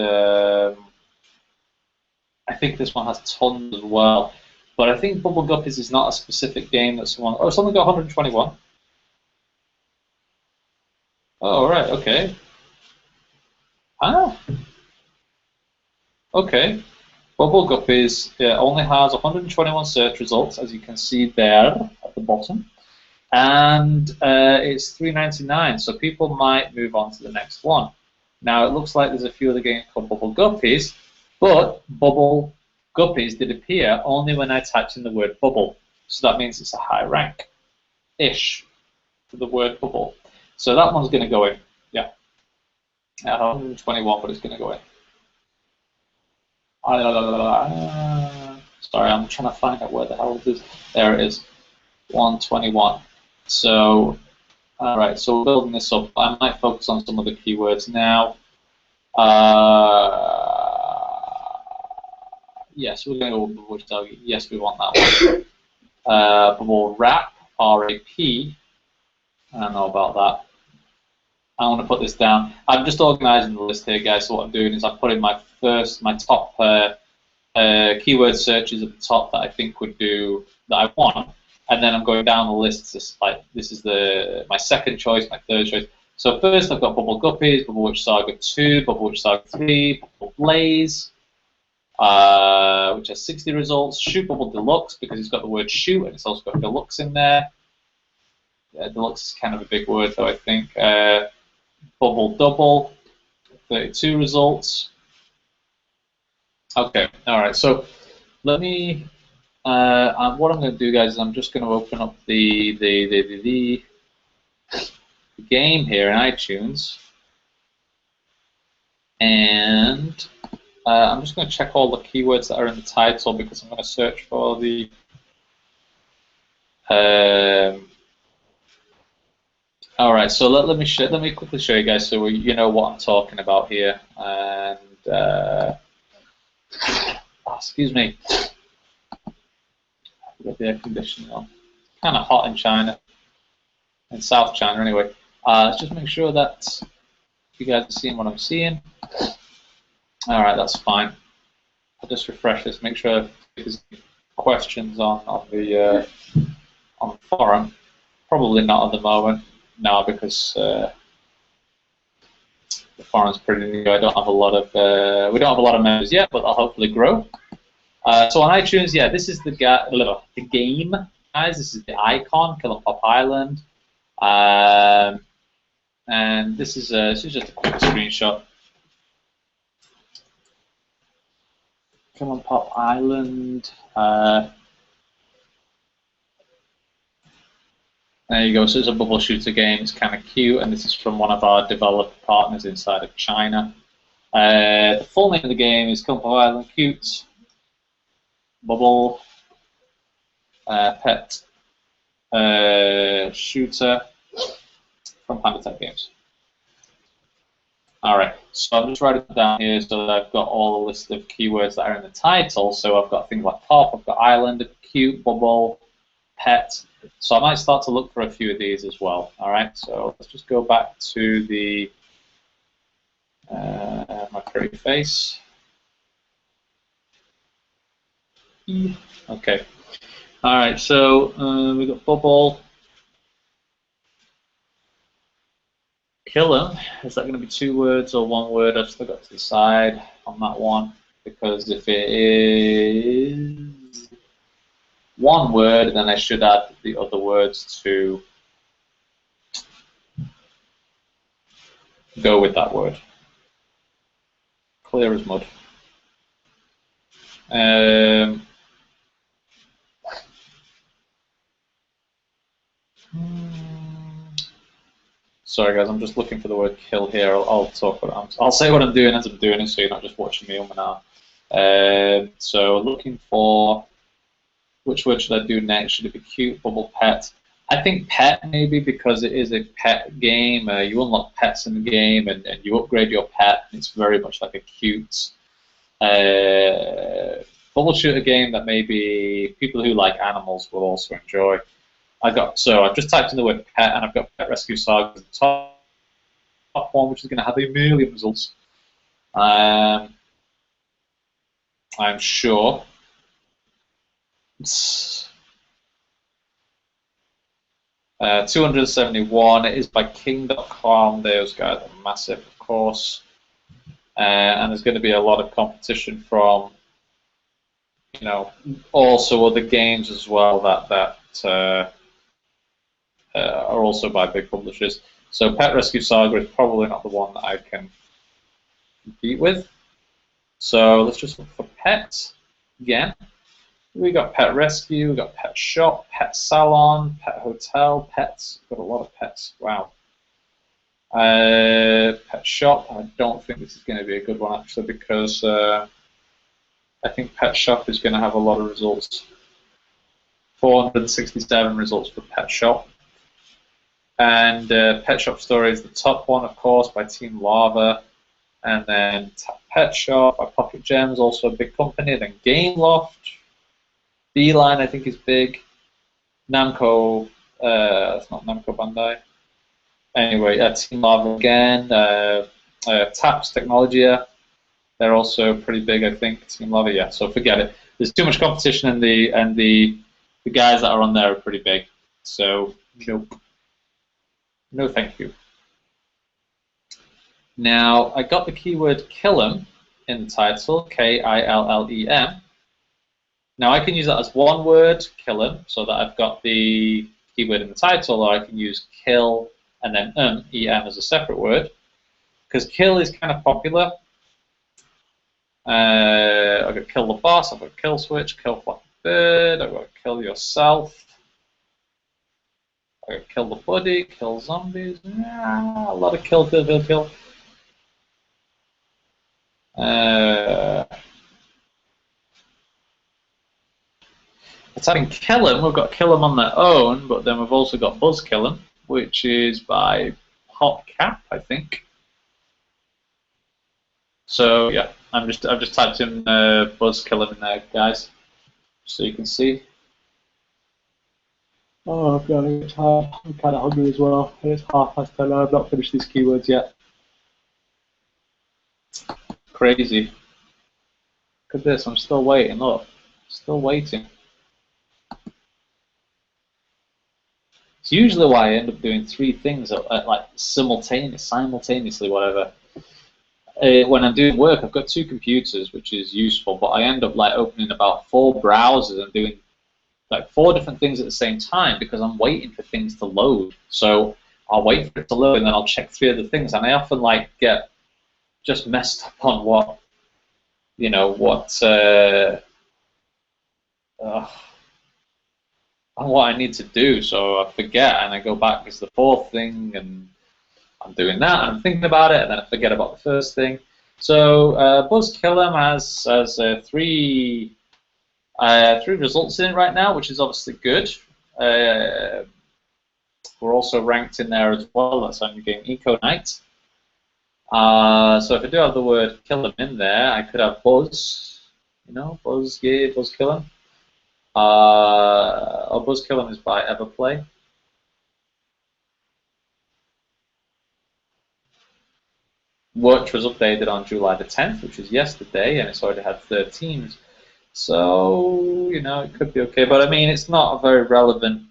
I think this one has tons as well. But I think Bubble Guppies is not a specific game that someone... Oh, someone got 121. Oh, right, okay. Ah, okay. Bubble Guppies only has 121 search results, as you can see there at the bottom. And it's $3.99, so people might move on to the next one. Now, it looks like there's a few other games called Bubble Guppies, but Bubble Guppies did appear only when I typed in the word bubble. So that means it's a high rank-ish for the word bubble. So that one's going to go in, yeah. 121, but it's going to go in. Sorry, I'm trying to find out where the hell it is. There it is, 121. So, all right, so we're building this up. I might focus on some of the keywords now. Yes, we're going to go with bubble target. Yes, we want that one. Bubble wrap, R-A-P. I don't know about that. I want to put this down. I'm just organizing the list here, guys. So what I'm doing is I'm putting my top keyword searches at the top that I think would do, that I want. And then I'm going down the list. Like, this is my second choice, my third choice. So first I've got Bubble Guppies, Bubble Witch Saga 2, Bubble Witch Saga 3, Bubble Blaze, which has 60 results. Shoot Bubble Deluxe, because it's got the word shoot, and it's also got deluxe in there. Deluxe is kind of a big word, though, I think. Bubble Double, 32 results. Okay, all right. So let me. What I'm going to do, guys, is I'm just going to open up the game here in iTunes, and I'm just going to check all the keywords that are in the title, because I'm going to search for the. All right, so let me quickly show you guys so you know what I'm talking about here. And excuse me, I've got the air conditioning on. Kind of hot in China, in South China anyway. Let's just make sure that you guys are seeing what I'm seeing. All right, that's fine. I'll just refresh this, make sure if there's questions on the forum. Probably not at the moment. No, because the forum's pretty new. I don't have a lot of we don't have a lot of members yet, but I'll hopefully grow. So on iTunes, yeah, this is the game, guys. This is the icon, Kill 'em Pop Island, and this is just a quick screenshot. Kill 'em Pop Island. There you go, so it's a bubble shooter game, it's kind of cute, and this is from one of our developer partners inside of China. The full name of the game is Kill 'em Pop Island Cute Bubble Pet Shooter from Panda Tech Games. Alright, so I'm just writing it down here so that I've got all the list of keywords that are in the title. So I've got things like pop, I've got island, cute, bubble, pet. So I might start to look for a few of these as well. All right, so let's just go back to the my pretty face. Okay. All right, so we've got bubble. Kill 'em. Is that going to be 2 words or 1 word? I've still got to decide on that one, because if it is 1 word, then I should add the other words to go with that word. Clear as mud. Sorry guys, I'm just looking for the word kill here. I'll say what I'm doing as I'm doing it, so you're not just watching me on now. So looking for, which word should I do next? Should it be cute, bubble, pet? I think pet maybe, because it is a pet game. You unlock pets in the game, and you upgrade your pet, and it's very much like a cute bubble shooter game that maybe people who like animals will also enjoy. So I've just typed in the word pet, and I've got Pet Rescue Saga as the top one, which is going to have 1 million results. I'm sure. 271. It is by King.com. Those guys are massive, of course. And there's going to be a lot of competition from, also other games as well that are also by big publishers. So Pet Rescue Saga is probably not the one that I can compete with. So let's just look for pets again. We got Pet Rescue, we got Pet Shop, Pet Salon, Pet Hotel, Pets. Got a lot of pets. Wow. Pet Shop. I don't think this is going to be a good one actually because I think Pet Shop is going to have a lot of results. 467 results for Pet Shop. And Pet Shop Story is the top one, of course, by Team Lava. And then Pet Shop by Pocket Gems, also a big company. Then Gameloft. Beeline, I think, is big. Namco, it's not Namco Bandai. Anyway, Team Lava again. Taps Technologia, they're also pretty big, I think. Team Lava, yeah. So forget it. There's too much competition, and the guys that are on there are pretty big. So nope. No, thank you. Now I got the keyword Killem in the title, K-I-L-L-E-M. Now I can use that as one word, Killem, so that I've got the keyword in the title, or I can use kill and then E-M as a separate word, because kill is kind of popular. I've got kill the boss, I've got kill switch, kill Flappy Bird, I've got kill yourself, I've got kill the buddy, kill zombies, a lot of kill. It's having Killem, we've got Killem on their own, but then we've also got Buzz Killem, which is by Hotcap, I think. So yeah, I've just typed in Buzz Killem in there, guys, so you can see. Oh, I'm getting tired. I'm kind of hungry as well. It's 10:30. I've not finished these keywords yet. Crazy. Look at this. I'm still waiting. Look, still waiting. It's usually why I end up doing 3 things at like simultaneously, whatever. When I'm doing work, I've got 2 computers, which is useful, but I end up like opening about 4 browsers and doing like 4 different things at the same time because I'm waiting for things to load. So I'll wait for it to load and then I'll check 3 other things, and I often like get just messed up on what on what I need to do, so I forget and I go back to the 4th thing and I'm doing that and I'm thinking about it and then I forget about the first thing. So Buzz Killem has 3 results in it right now, which is obviously good. We're also ranked in there as well. That's on your game Eco Night. So if I do have the word Killem in there, I could have Buzz, Buzz Killem. Buzz Killem is by Everplay. Which was updated on July the 10th, which is yesterday, and it's already had 13. So, it could be okay. But, I mean, it's not a very relevant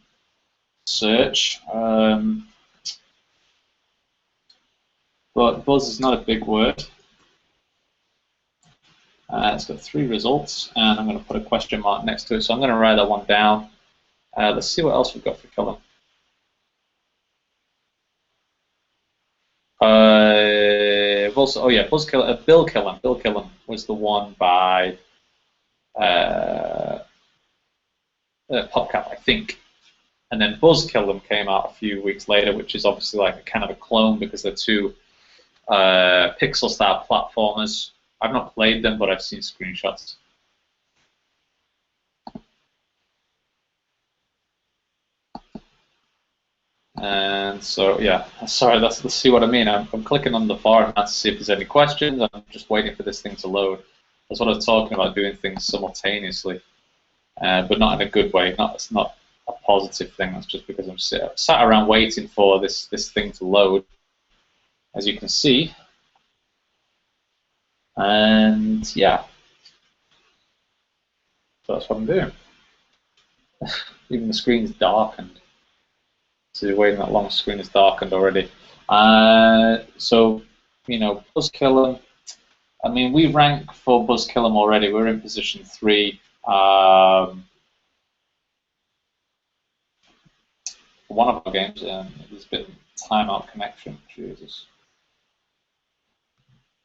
search. But Buzz is not a big word. It's got 3 results, and I'm going to put a question mark next to it. So I'm going to write that one down. Let's see what else we've got for Killem. Buzz Killem. Bill Killem. Bill Killem was the one by PopCap, I think. And then Buzz Killem came out a few weeks later, which is obviously like a kind of a clone because they're 2 pixel-style platformers. I've not played them, but I've seen screenshots. And so, yeah, sorry, let's see what I mean. I'm clicking on the forum now to see if there's any questions. I'm just waiting for this thing to load. That's what I was talking about, doing things simultaneously, but not in a good way. It's not a positive thing. That's just because I'm sat around waiting for this thing to load, as you can see. And yeah, so that's what I'm doing. Even the screen's darkened. So waiting that long, screen is darkened already. So, you know, Buzzkillum. I mean, we rank for Buzzkillum already. We're in position 3. One of our games, there's been timeout connection. Jesus.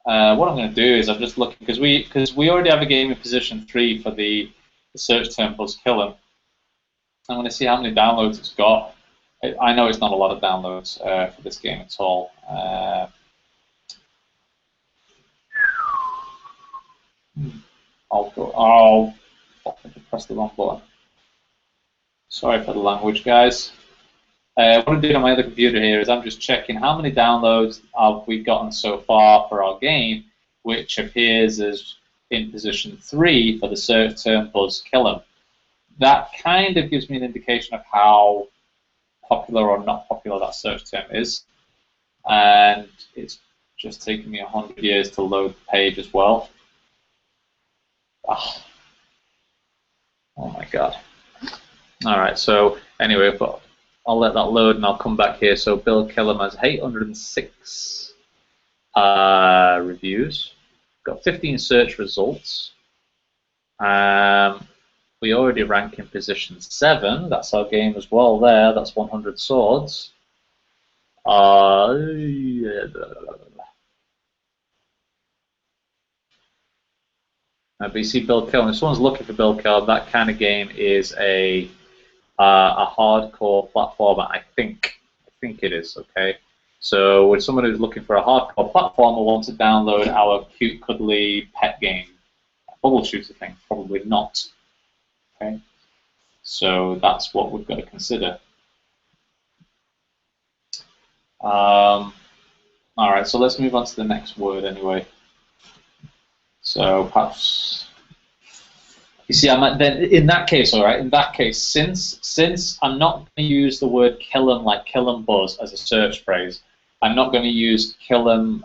What I'm going to do is I'm just looking because we already have a game in position 3 for the search term Buzzkillum. I'm going to see how many downloads it's got. I know it's not a lot of downloads for this game at all. I'll go. Oh, I pressed the wrong button. Sorry for the language, guys. What I'm doing on my other computer here is I'm just checking how many downloads have we gotten so far for our game, which appears as in position 3 for the search term Buzzkillum. That kind of gives me an indication of how popular or not popular that search term is. And it's just taken me 100 years to load the page as well. Oh my god. Alright, so anyway, but I'll let that load and I'll come back here. So Bill Killam has 806 reviews. Got 15 search results. We already rank in position 7. That's our game as well there. That's 100 swords. But you see Bill Killam. If someone's looking for Bill Killam, that kind of game is a hardcore platformer. I think it is. Okay. So with someone who's looking for a hardcore platformer, wants to download our cute, cuddly pet game, bubble shooter thing, probably not. Okay. So that's what we've got to consider. All right. So let's move on to the next word anyway. So perhaps you see, then in that case, all right. In that case, since I'm not going to use the word Killam like Killam Buzz as a search phrase, I'm not going to use Killam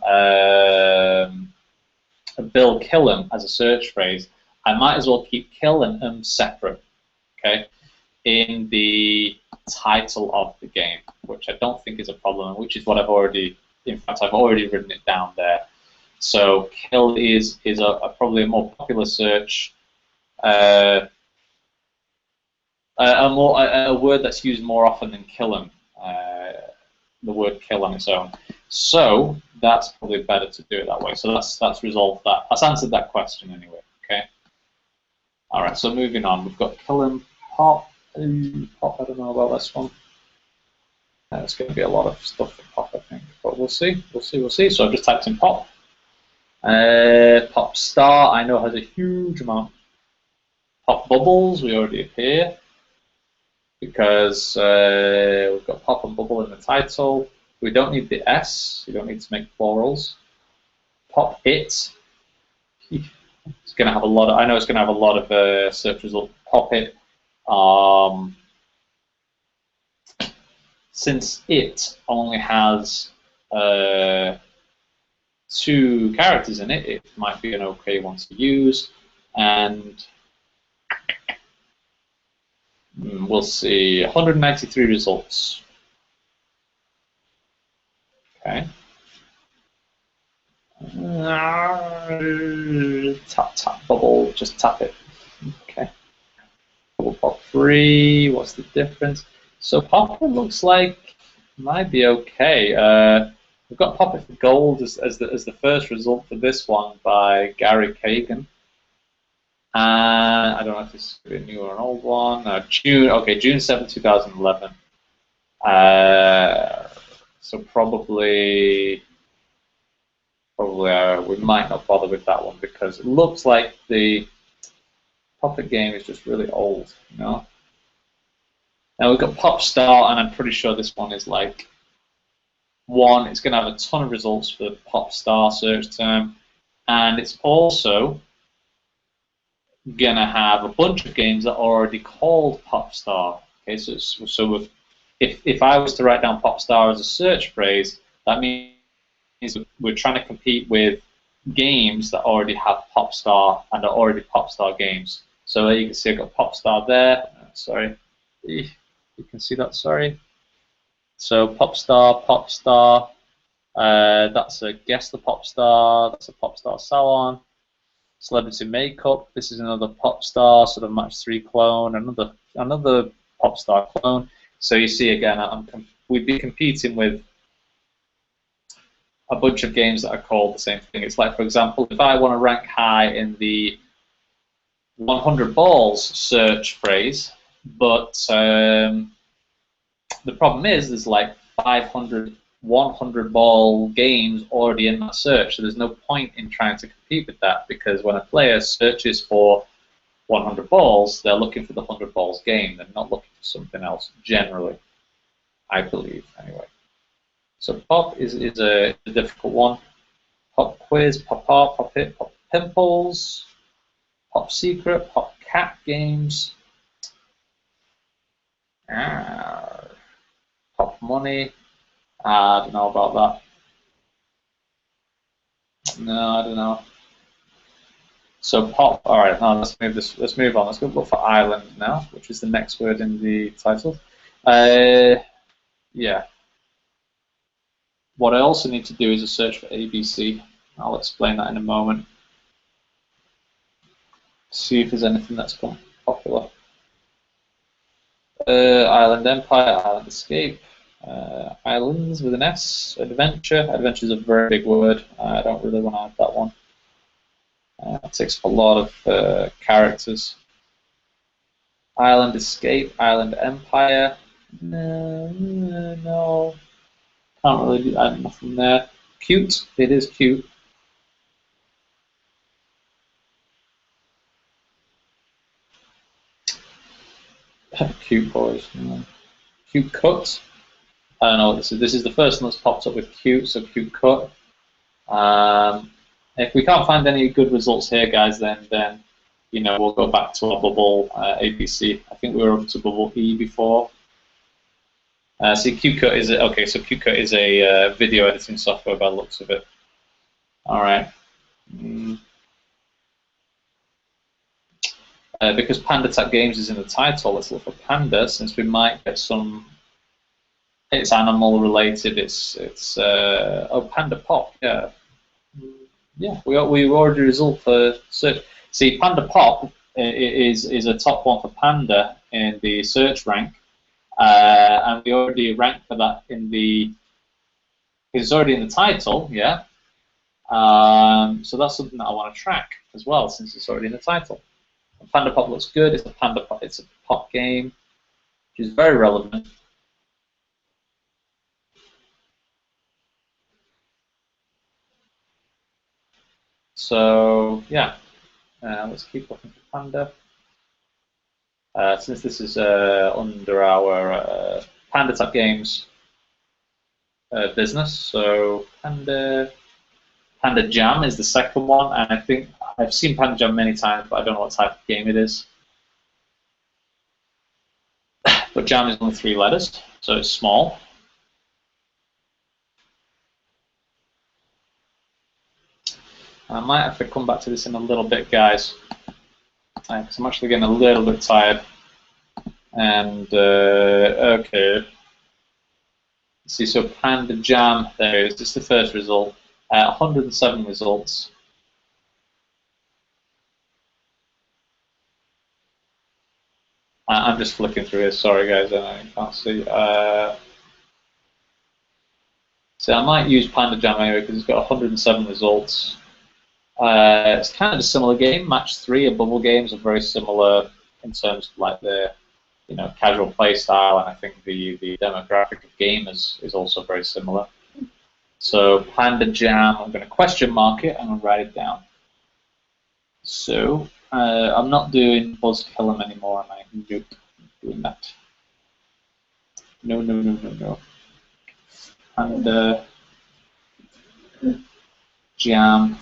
Bill Killam as a search phrase. I might as well keep Kill and separate, okay, in the title of the game, which I don't think is a problem, which is what I've already. In fact, I've already written it down there. So kill is probably a more popular search, a word that's used more often than Killam, the word kill on its own. So that's probably better to do it that way. So that's resolved that. That's answered that question anyway. Okay. All right. So moving on, we've got Killam Pop. Pop. I don't know about this one. It's going to be a lot of stuff for Pop, I think, but we'll see. We'll see. So I've just typed in Pop. Pop Star, I know, has a huge amount. Pop Bubbles, we already appear because we've got Pop and Bubble in the title. We don't need the S. We don't need to make plurals. Pop It. It's going to have a lot of. I know it's going to have a lot of search results. Pop It. Since it only has 2 characters in it, it might be an okay one to use, and we'll see 193 results. Okay. Tap bubble, just tap it. Okay. Bubble pop 3. What's the difference? So Pop It looks like might be okay. We've got Pop It for Gold as the first result for this one by Gary Kagan. I don't know if this is a new or an old one. June 7, 2011. So probably we might not bother with that one because it looks like the Pop It game is just really old, you know. Now we've got Pop Star, and I'm pretty sure this one is like one. It's going to have a ton of results for the Pop Star search term, and it's also going to have a bunch of games that are already called Pop Star. Okay, so if I was to write down Pop Star as a search phrase, that means we're trying to compete with games that already have Pop Star and are already Pop Star games. So you can see I've got Pop Star there. Sorry. You can see that, sorry. So pop star, that's a Guess the Pop Star, that's a pop star salon. Celebrity makeup, this is another pop star, sort of match 3 clone, another pop star clone. So you see again, we'd be competing with a bunch of games that are called the same thing. It's like, for example, if I want to rank high in the 100 balls search phrase, but the problem is there's like 500 100 ball games already in that search, so there's no point in trying to compete with that, because when a player searches for 100 balls, they're looking for the 100 balls game. They're not looking for something else, generally, I believe, anyway. So pop is a difficult one. Pop quiz, pop art, pop hit, pop pimples, pop secret, pop cat games, pop money. I don't know about that. No, I don't know. So pop. All right, now let's move this. Let's move on. Let's go look for island now, which is the next word in the title. Yeah. What I also need to do is a search for ABC. I'll explain that in a moment. See if there's anything that's become popular. Island Empire, Island Escape. Islands with an S, adventure. Adventure is a very big word. I don't really want to add that one. It takes a lot of characters. Island Escape, Island Empire. No. Can't really add nothing there. Cute, it is cute. Cute boys. Cute cut. I don't know what this is. This is the first one that's popped up with cute, so cute cut. If we can't find any good results here, guys, then you know, we'll go back to our bubble ABC. I think we were up to bubble E before. See, cute cut is okay. So cute cut is a video editing software by the looks of it. All right. Because Panda Tap Games is in the title, let's look for Panda, since we might get some. It's animal related. It's oh, Panda Pop, yeah, yeah. We already result for search. See, Panda Pop is a top one for Panda in the search rank, and we already ranked for that in the. It's already in the title, yeah. So that's something that I want to track as well, since it's already in the title. And Panda Pop looks good. It's a Panda Pop. It's a pop game, which is very relevant. So yeah, let's keep looking for Panda. Since this is under our Panda Tap Games business, so Panda Jam is the second one, and I think I've seen Panda Jam many times, but I don't know what type of game it is. But Jam is only 3 letters, so it's small. I might have to come back to this in a little bit, guys, because I'm actually getting a little bit tired. And okay, see, so Panda Jam, there it is. This is the first result. 107 results. I'm just flicking through here. Sorry, guys, I know you can't see. So I might use Panda Jam anyway because it's got 107 results. It's kind of a similar game. Match 3 and bubble games are very similar in terms of like the, you know, casual play style, and I think the demographic of gamers is also very similar. So Panda Jam, I'm going to question mark it. I'm going to write it down. So I'm not doing Buzz Kill 'em anymore, am I? Nope, doing that. No. Panda Jam.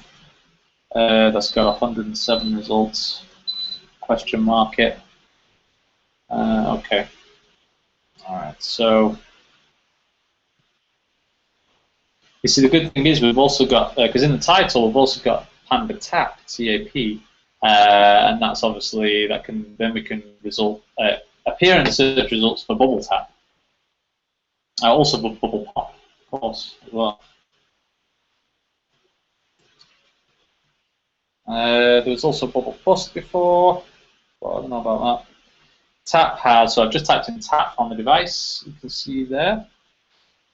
That's got 107 results. Question mark it. Okay. All right. So you see, the good thing is we've also got, because in the title we've also got Panda Tap, TAP, and that's obviously, that can, then we can result appear in the search results for Bubble Tap. Also Bubble Pop, of course, as well. There was also Bubble Plus before, but I don't know about that. Tap has, so I've just typed in tap on the device, you can see there.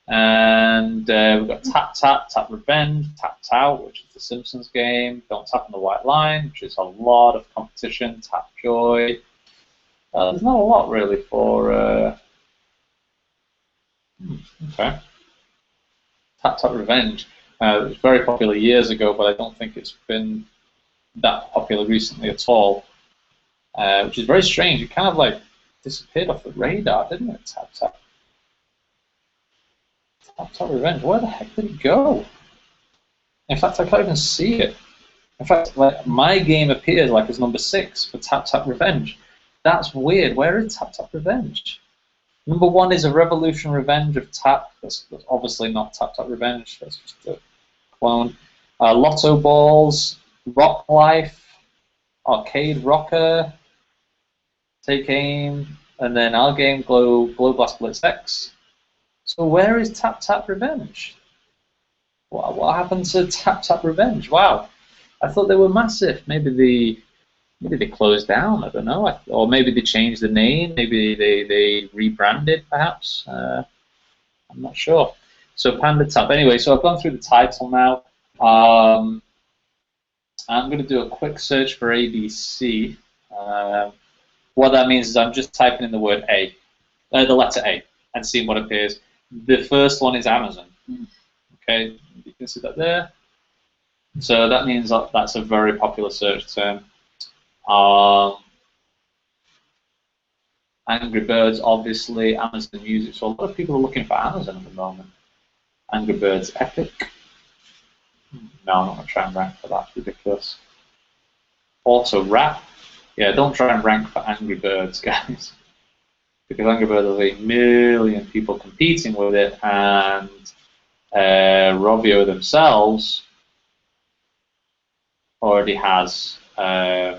And we've got Tap Tap, Tap Revenge, Tap Out, which is the Simpsons game, Don't Tap on the White Line, which is a lot of competition, Tap Joy. There's not a lot really for, okay. Tap Tap Revenge. It was very popular years ago, but I don't think it's been that popular recently at all, which is very strange. It kind of like disappeared off the radar, didn't it? Tap Tap. Tap Tap Revenge. Where the heck did it go? In fact, I can't even see it. In fact, like my game appears like as number 6 for Tap Tap Revenge. That's weird. Where is Tap Tap Revenge? Number 1 is a Revolution Revenge of Tap. That's obviously not Tap Tap Revenge. That's just a clone. Lotto Balls, Rock Life, Arcade Rocker, Take Aim, and then our game Glow Blast Blitz X. So where is Tap Tap Revenge? What happened to Tap Tap Revenge? Wow, I thought they were massive. Maybe they closed down. I don't know. Or maybe they changed the name. Maybe they rebranded, perhaps. I'm not sure. So Panda Tap. Anyway, so I've gone through the title now. I'm going to do a quick search for ABC. What that means is I'm just typing in the word A, the letter A, and seeing what appears. The first one is Amazon. Okay, you can see that there. So that means that that's a very popular search term. Angry Birds, obviously, Amazon Music. So a lot of people are looking for Amazon at the moment. Angry Birds Epic. No, I'm not going to try and rank for that. It's ridiculous. Auto Rap. Yeah, don't try and rank for Angry Birds, guys. Because Angry Birds has 1 million people competing with it, and Rovio themselves already has a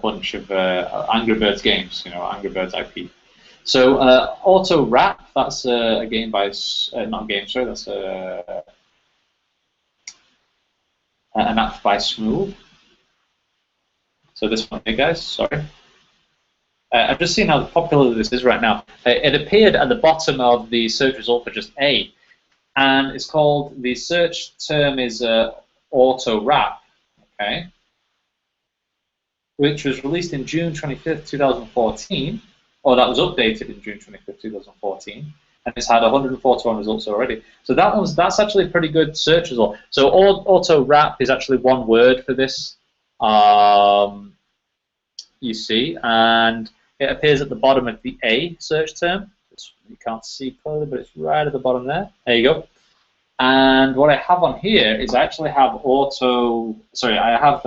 bunch of Angry Birds games, Angry Birds IP. So Auto Rap, that's a game by, not a game, sorry, that's an app by Smooth. So this one here, guys, sorry. I've just seen how popular this is right now. It appeared at the bottom of the search result for just A, and it's called, the search term is Auto Rap, okay, which was released in June 25th, 2014, or that was updated in June 25th, 2014, and it's had 141 results already. So that's actually a pretty good search result. So Auto Rap is actually one word for this, you see, and it appears at the bottom of the A search term. You can't see clearly, but it's right at the bottom there. There you go. And what I have on here is I actually have I have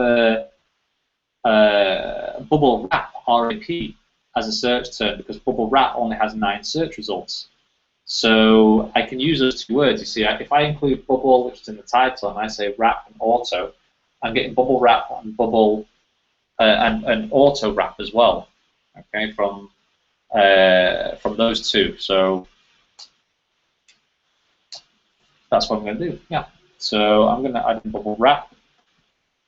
Bubble Wrap, RAP, as a search term, because Bubble Wrap only has 9 search results. So I can use those 2 words. You see, if I include Bubble, which is in the title, and I say Wrap and Auto, I'm getting Bubble Wrap and Bubble and Auto Wrap as well. Okay, from those 2. So that's what I'm going to do. Yeah. So I'm going to add in Bubble Wrap,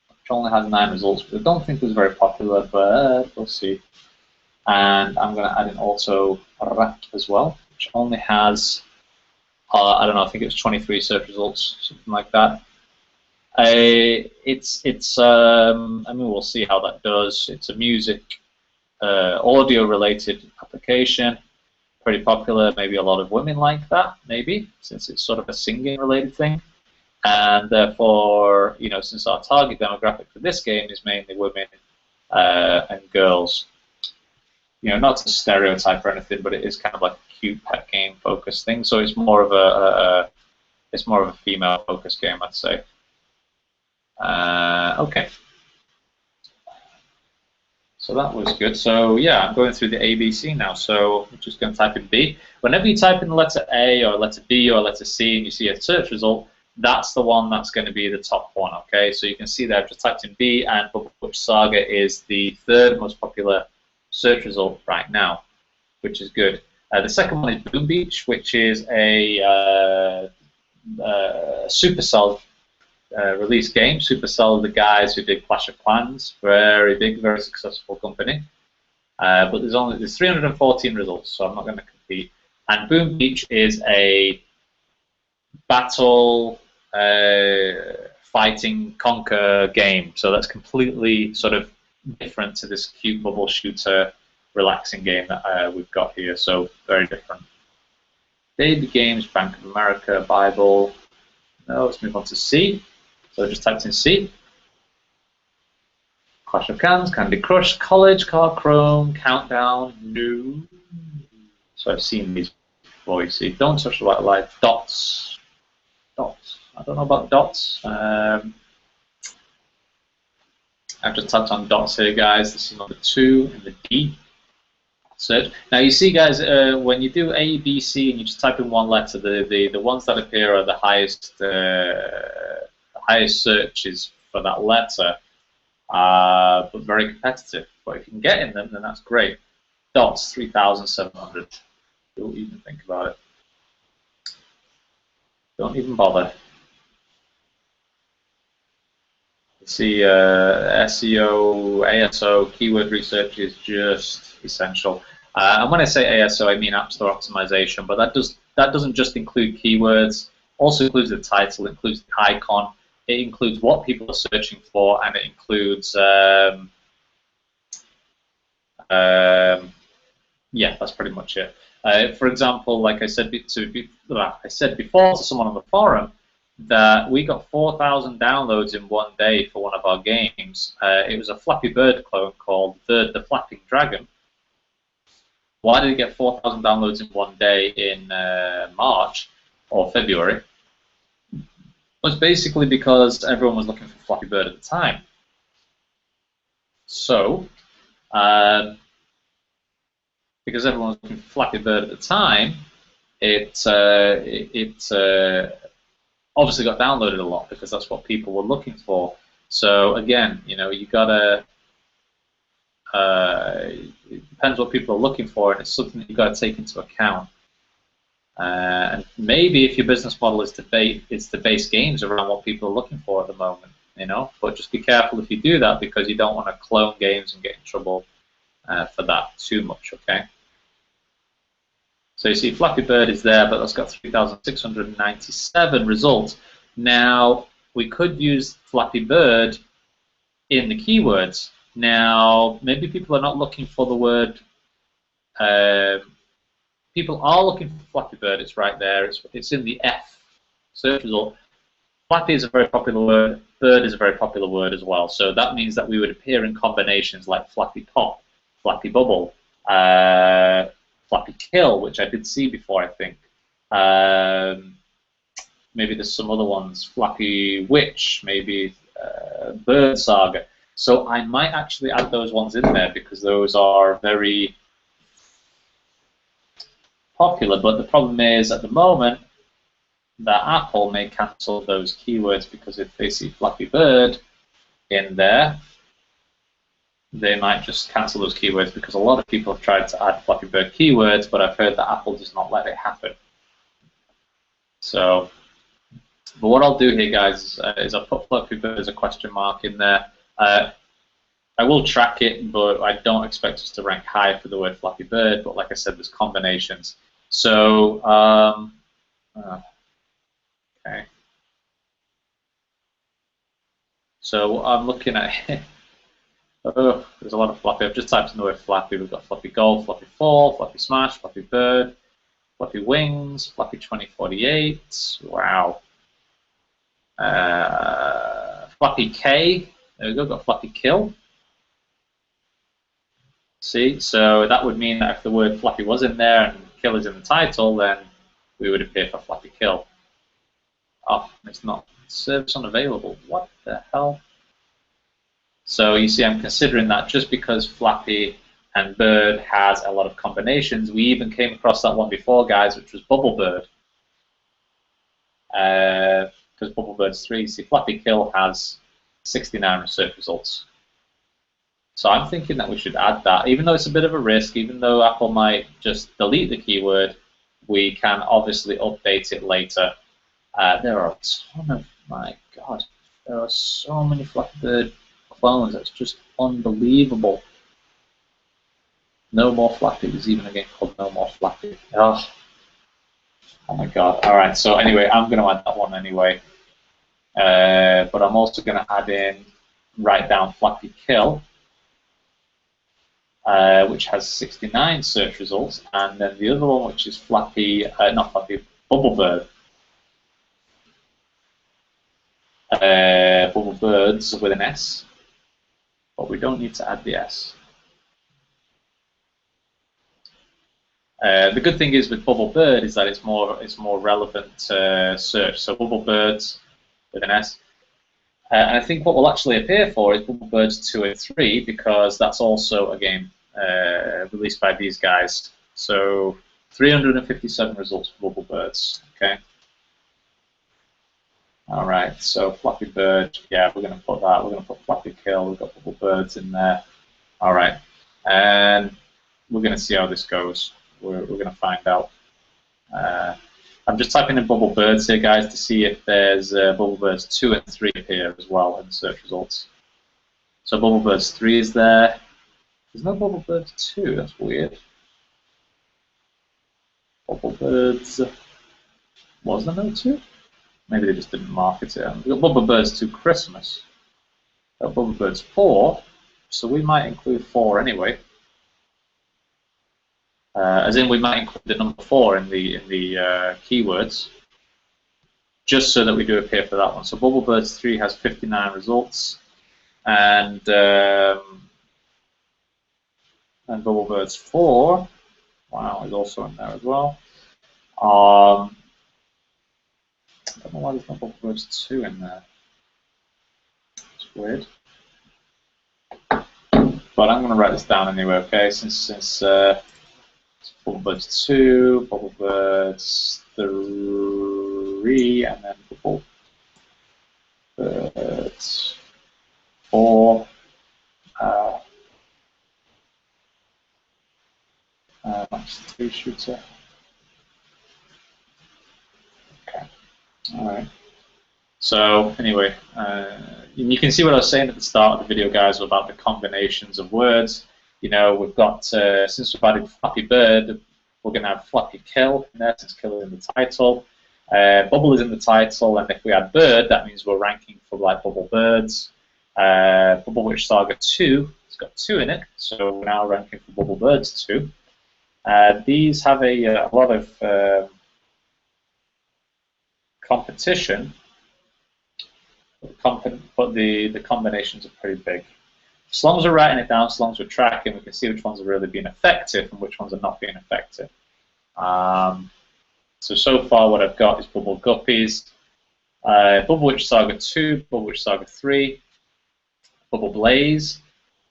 which only has 9 results, but I don't think it's very popular, but we'll see. And I'm going to add in Auto Wrap as well, which only has, I don't know, I think it's 23 search results, something like that. I mean, we'll see how that does. It's a music, audio-related application, pretty popular. Maybe a lot of women like that, maybe, since it's sort of a singing-related thing. And therefore, since our target demographic for this game is mainly women and girls, not to stereotype or anything, but it is kind of like a cute pet game focused thing. So it's more of a female focused game, I'd say. Okay. So that was good. So yeah, I'm going through the ABC now. So I'm just going to type in B. Whenever you type in the letter A or letter B or letter C and you see a search result, that's the one that's going to be the top one, okay? So you can see that I've just typed in B, and Bubble Witch Saga is the third most popular search result right now, which is good. The second one is Boom Beach, which is a Supercell release game. Supercell are the guys who did Clash of Clans, very big, very successful company. But there's 314 results, so I'm not going to compete. And Boom Beach is a battle fighting conquer game, so that's completely sort of different to this cute bubble shooter relaxing game that we've got here, so very different. Baby Games, Bank of America, Bible. No, let's move on to C. So I just typed in C. Clash of Clans, Candy Crush, College, Car Chrome, Countdown, No. So I've seen these before, you see. Don't Touch the White Light, Dots. Dots. I don't know about Dots. I've just typed on Dots here, guys. This is number 2 in the D search. Now you see, guys, when you do A, B, C, and you just type in one letter, the ones that appear are the highest searches for that letter, but very competitive. But if you can get in them, then that's great. Dots, 3,700. Don't even think about it. Don't even bother. See, SEO, ASO, keyword research is just essential. And when I say ASO, I mean App Store optimization, but that doesn't just include keywords. Also includes the title, includes the icon, it includes what people are searching for, and it includes yeah, that's pretty much it. For example, like I said before to someone on the forum, that we got 4,000 downloads in one day for one of our games. It was a Flappy Bird clone called the Flapping Dragon. Why did it get 4,000 downloads in one day in March or February? It was basically because everyone was looking for Flappy Bird at the time. So, because everyone was looking for Flappy Bird at the time, it obviously got downloaded a lot because that's what people were looking for. So again, you know, you gotta. It depends what people are looking for, and it's something that you got to take into account. And maybe if your business model is to base games around what people are looking for at the moment, you know. But just be careful if you do that, because you don't want to clone games and get in trouble for that too much. Okay. So you see, Flappy Bird is there, but that's got 3,697 results. Now we could use Flappy Bird in the keywords. Now, maybe people are not looking for the word. People are looking for Flappy Bird. It's right there. It's in the F search result. Flappy is a very popular word. Bird is a very popular word as well. So that means that we would appear in combinations like Flappy Pop, Flappy Bubble, Flappy Kill, which I did see before, I think. Maybe there's some other ones. Flappy Witch, maybe Bird Saga. So I might actually add those ones in there because those are very popular. But the problem is, at the moment, that Apple may cancel those keywords, because if they see Flappy Bird in there, they might just cancel those keywords, because a lot of people have tried to add Flappy Bird keywords, but I've heard that Apple does not let it happen. So, but what I'll do here, guys, is I'll put Flappy Bird as a question mark in there. I will track it, but I don't expect us to rank high for the word Flappy Bird. But like I said, there's combinations. So, okay. So I'm looking at. Oh, there's a lot of Flappy. I've just typed in the word Flappy. We've got Flappy Golf, Flappy Fall, Flappy Smash, Flappy Bird, Flappy Wings, Flappy 2048. Wow. Flappy K. There we go. Got Flappy Kill. See, so that would mean that if the word Flappy was in there and Kill is in the title, then we would appear for Flappy Kill. Oh, it's not. Service unavailable. What the hell? So you see, I'm considering that just because Flappy and Bird has a lot of combinations. We even came across that one before, guys, which was Bubble Bird. because Bubblebirds 3, see, Flappy Kill has 69 search results. So I'm thinking that we should add that, even though it's a bit of a risk, even though Apple might just delete the keyword, we can obviously update it later. There are a ton of, my God, there are so many Flappy Bird clones, that's just unbelievable. No More Flappy, there's even a game called No More Flappy. Oh my God, all right, so anyway, I'm going to add that one anyway. But I'm also going to add in, write down Flappy Kill, which has 69 search results, and then the other one, which is Flappy, not Flappy, Bubblebird. Bubblebirds with an S, but we don't need to add the S. The good thing is with Bubblebird is that it's more relevant search. So Bubblebirds with an S. And I think what will actually appear for is Bubblebirds 2 and 3, because that's also a game released by these guys. So 357 results for Bubblebirds. Okay. All right. So Flappy Bird, yeah, we're going to put that. We're going to put Flappy Kill. We've got Bubblebirds in there. All right. And we're going to see how this goes. We're going to find out. I'm just typing in Bubblebirds here, guys, to see if there's Bubblebirds 2 and 3 here as well in the search results. So Bubblebirds 3 is there. There's no Bubblebirds 2, that's weird. Bubblebirds, was there no 2? Maybe they just didn't market it. We've got Bubblebirds 2 Christmas. We've got Bubblebirds 4, so we might include 4 anyway. As in, we might include the number 4 in the keywords, just so that we do appear for that one. So Bubblebirds 3 has 59 results, and Bubblebirds 4, wow, is also in there as well. I don't know why there's no Bubblebirds 2 in there. It's weird. But I'm going to write this down anyway, okay? Since Bubblebirds 2, Bubblebirds 3, and then Bubblebirds 4. Max 3 shooter. Okay. All right. So anyway, you can see what I was saying at the start of the video, guys, about the combinations of words. You know, we've got, since we've added Flappy Bird, we're going to have Flappy Kill in there, since Kill is in the title. Bubble is in the title, and if we add Bird, that means we're ranking for like Bubblebirds. Bubble Witch Saga 2, it's got 2 in it, so we're now ranking for Bubblebirds 2. These have a lot of competition, but the combinations are pretty big. As long as we're writing it down, as long as we're tracking, we can see which ones are really being effective and which ones are not being effective. So far what I've got is Bubble Guppies, Bubble Witch Saga 2, Bubble Witch Saga 3, Bubble Blaze,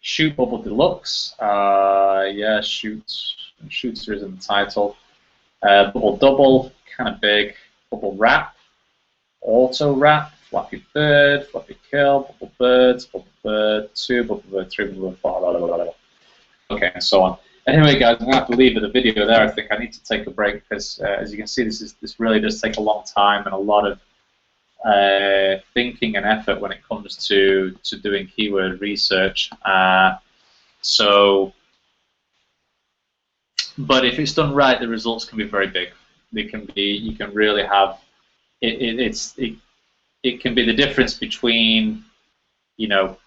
Shoot Bubble Deluxe, yeah, Shooter is in the title, Bubble Double, kind of big, Bubble Wrap, Auto Wrap, Flappy Bird, Flappy Kill, Bubblebirds, Bubblebird 2, Bubblebird 3, Bubblebird 4, blah, blah, blah, blah. Okay, and so on. Anyway, guys, I'm going to have to leave the video there. I think I need to take a break because, as you can see, this really does take a long time and a lot of thinking and effort when it comes to doing keyword research. But if it's done right, the results can be very big. They can be. You can really have. It can be the difference between, you know,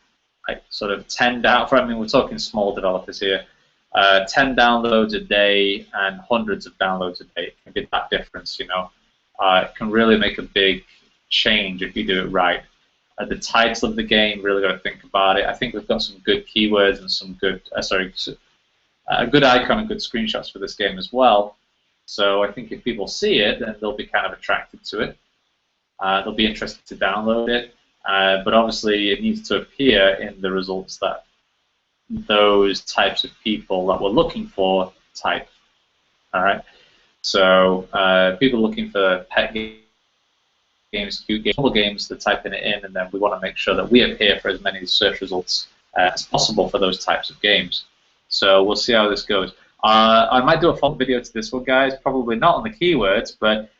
like sort of 10 down. I mean, we're talking small developers here. 10 downloads a day and hundreds of downloads a day. It can be that difference, you know. It can really make a big change if you do it right. The title of the game, really got to think about it. I think we've got some good keywords and some good, a good icon and good screenshots for this game as well. So I think if people see it, then they'll be kind of attracted to it. They'll be interested to download it. But obviously, it needs to appear in the results that those types of people that we're looking for type. All right. So people looking for pet games, cute games, mobile games, they're typing it in, and then we want to make sure that we appear for as many search results as possible for those types of games. So we'll see how this goes. I might do a follow-up video to this one, guys. Probably not on the keywords, but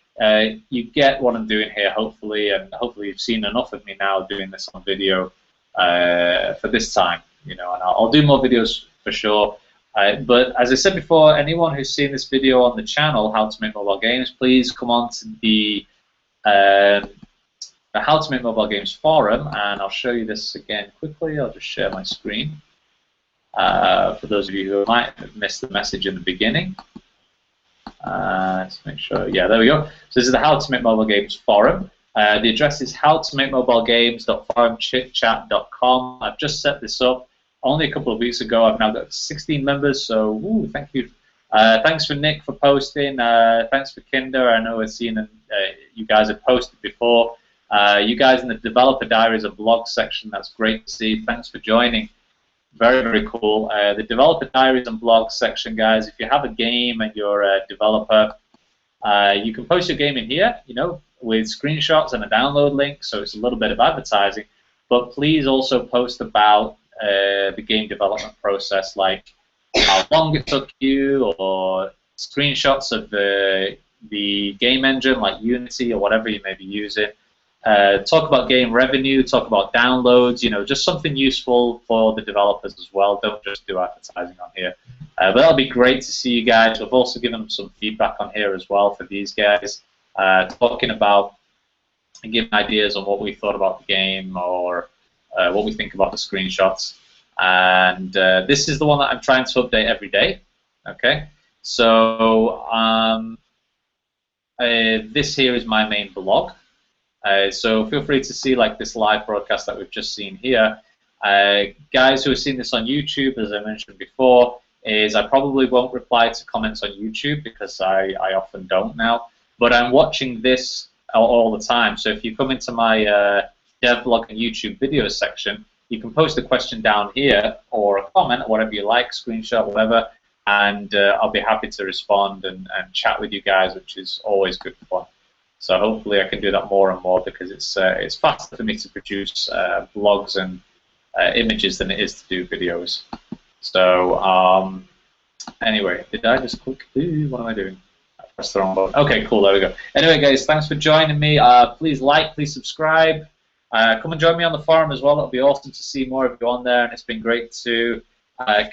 you get what I'm doing here, hopefully, and hopefully you've seen enough of me now doing this on video for this time. You know, and I'll do more videos for sure. But as I said before, anyone who's seen this video on the channel, How to Make Mobile Games, please come on to the How to Make Mobile Games forum, and I'll show you this again quickly. I'll just share my screen. For those of you who might have missed the message in the beginning. Let's make sure, yeah, there we go. So this is the How to Make Mobile Games forum. The address is howtomakemobilegames.forumchitchat.com. I've just set this up only a couple of weeks ago. I've now got 16 members, so thank you. Thanks for Nick for posting. Thanks for Kinder. I know I've seen you guys have posted before. You guys in the Developer Diaries and blog section, that's great to see. Thanks for joining. Very, very cool. The Developer Diaries and blogs section, guys, if you have a game and you're a developer, you can post your game in here, you know, with screenshots and a download link, so it's a little bit of advertising. But please also post about the game development process, like how long it took you, or screenshots of the game engine, like Unity or whatever you may be using. Talk about game revenue, talk about downloads, you know, just something useful for the developers as well. Don't just do advertising on here. But that'll be great to see you guys. We've also given them some feedback on here as well for these guys, talking about and giving ideas on what we thought about the game, or what we think about the screenshots. And this is the one that I'm trying to update every day. Okay, so this here is my main blog. So feel free to see like this live broadcast that we've just seen here. Guys who have seen this on YouTube, as I mentioned before, is I probably won't reply to comments on YouTube because I often don't now. But I'm watching this all the time. So if you come into my dev blog and YouTube videos section, you can post a question down here or a comment, or whatever you like, screenshot, whatever, and I'll be happy to respond and chat with you guys, which is always good fun. So hopefully I can do that more and more, because it's faster for me to produce blogs and images than it is to do videos. So anyway, did I just click? What am I doing? I pressed the wrong button. Okay, cool. There we go. Anyway, guys, thanks for joining me. Please like, please subscribe. Come and join me on the forum as well. It'll be awesome to see more of you on there, and it's been great to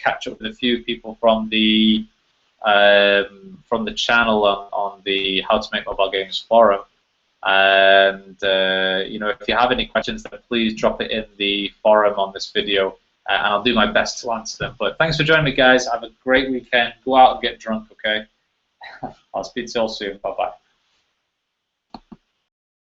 catch up with a few people from the channel on the How to Make Mobile Games forum. And you know, if you have any questions, then please drop it in the forum on this video, and I'll do my best to answer them. But thanks for joining me, guys. Have a great weekend. Go out and get drunk, okay? I'll speak to you all soon. Bye-bye.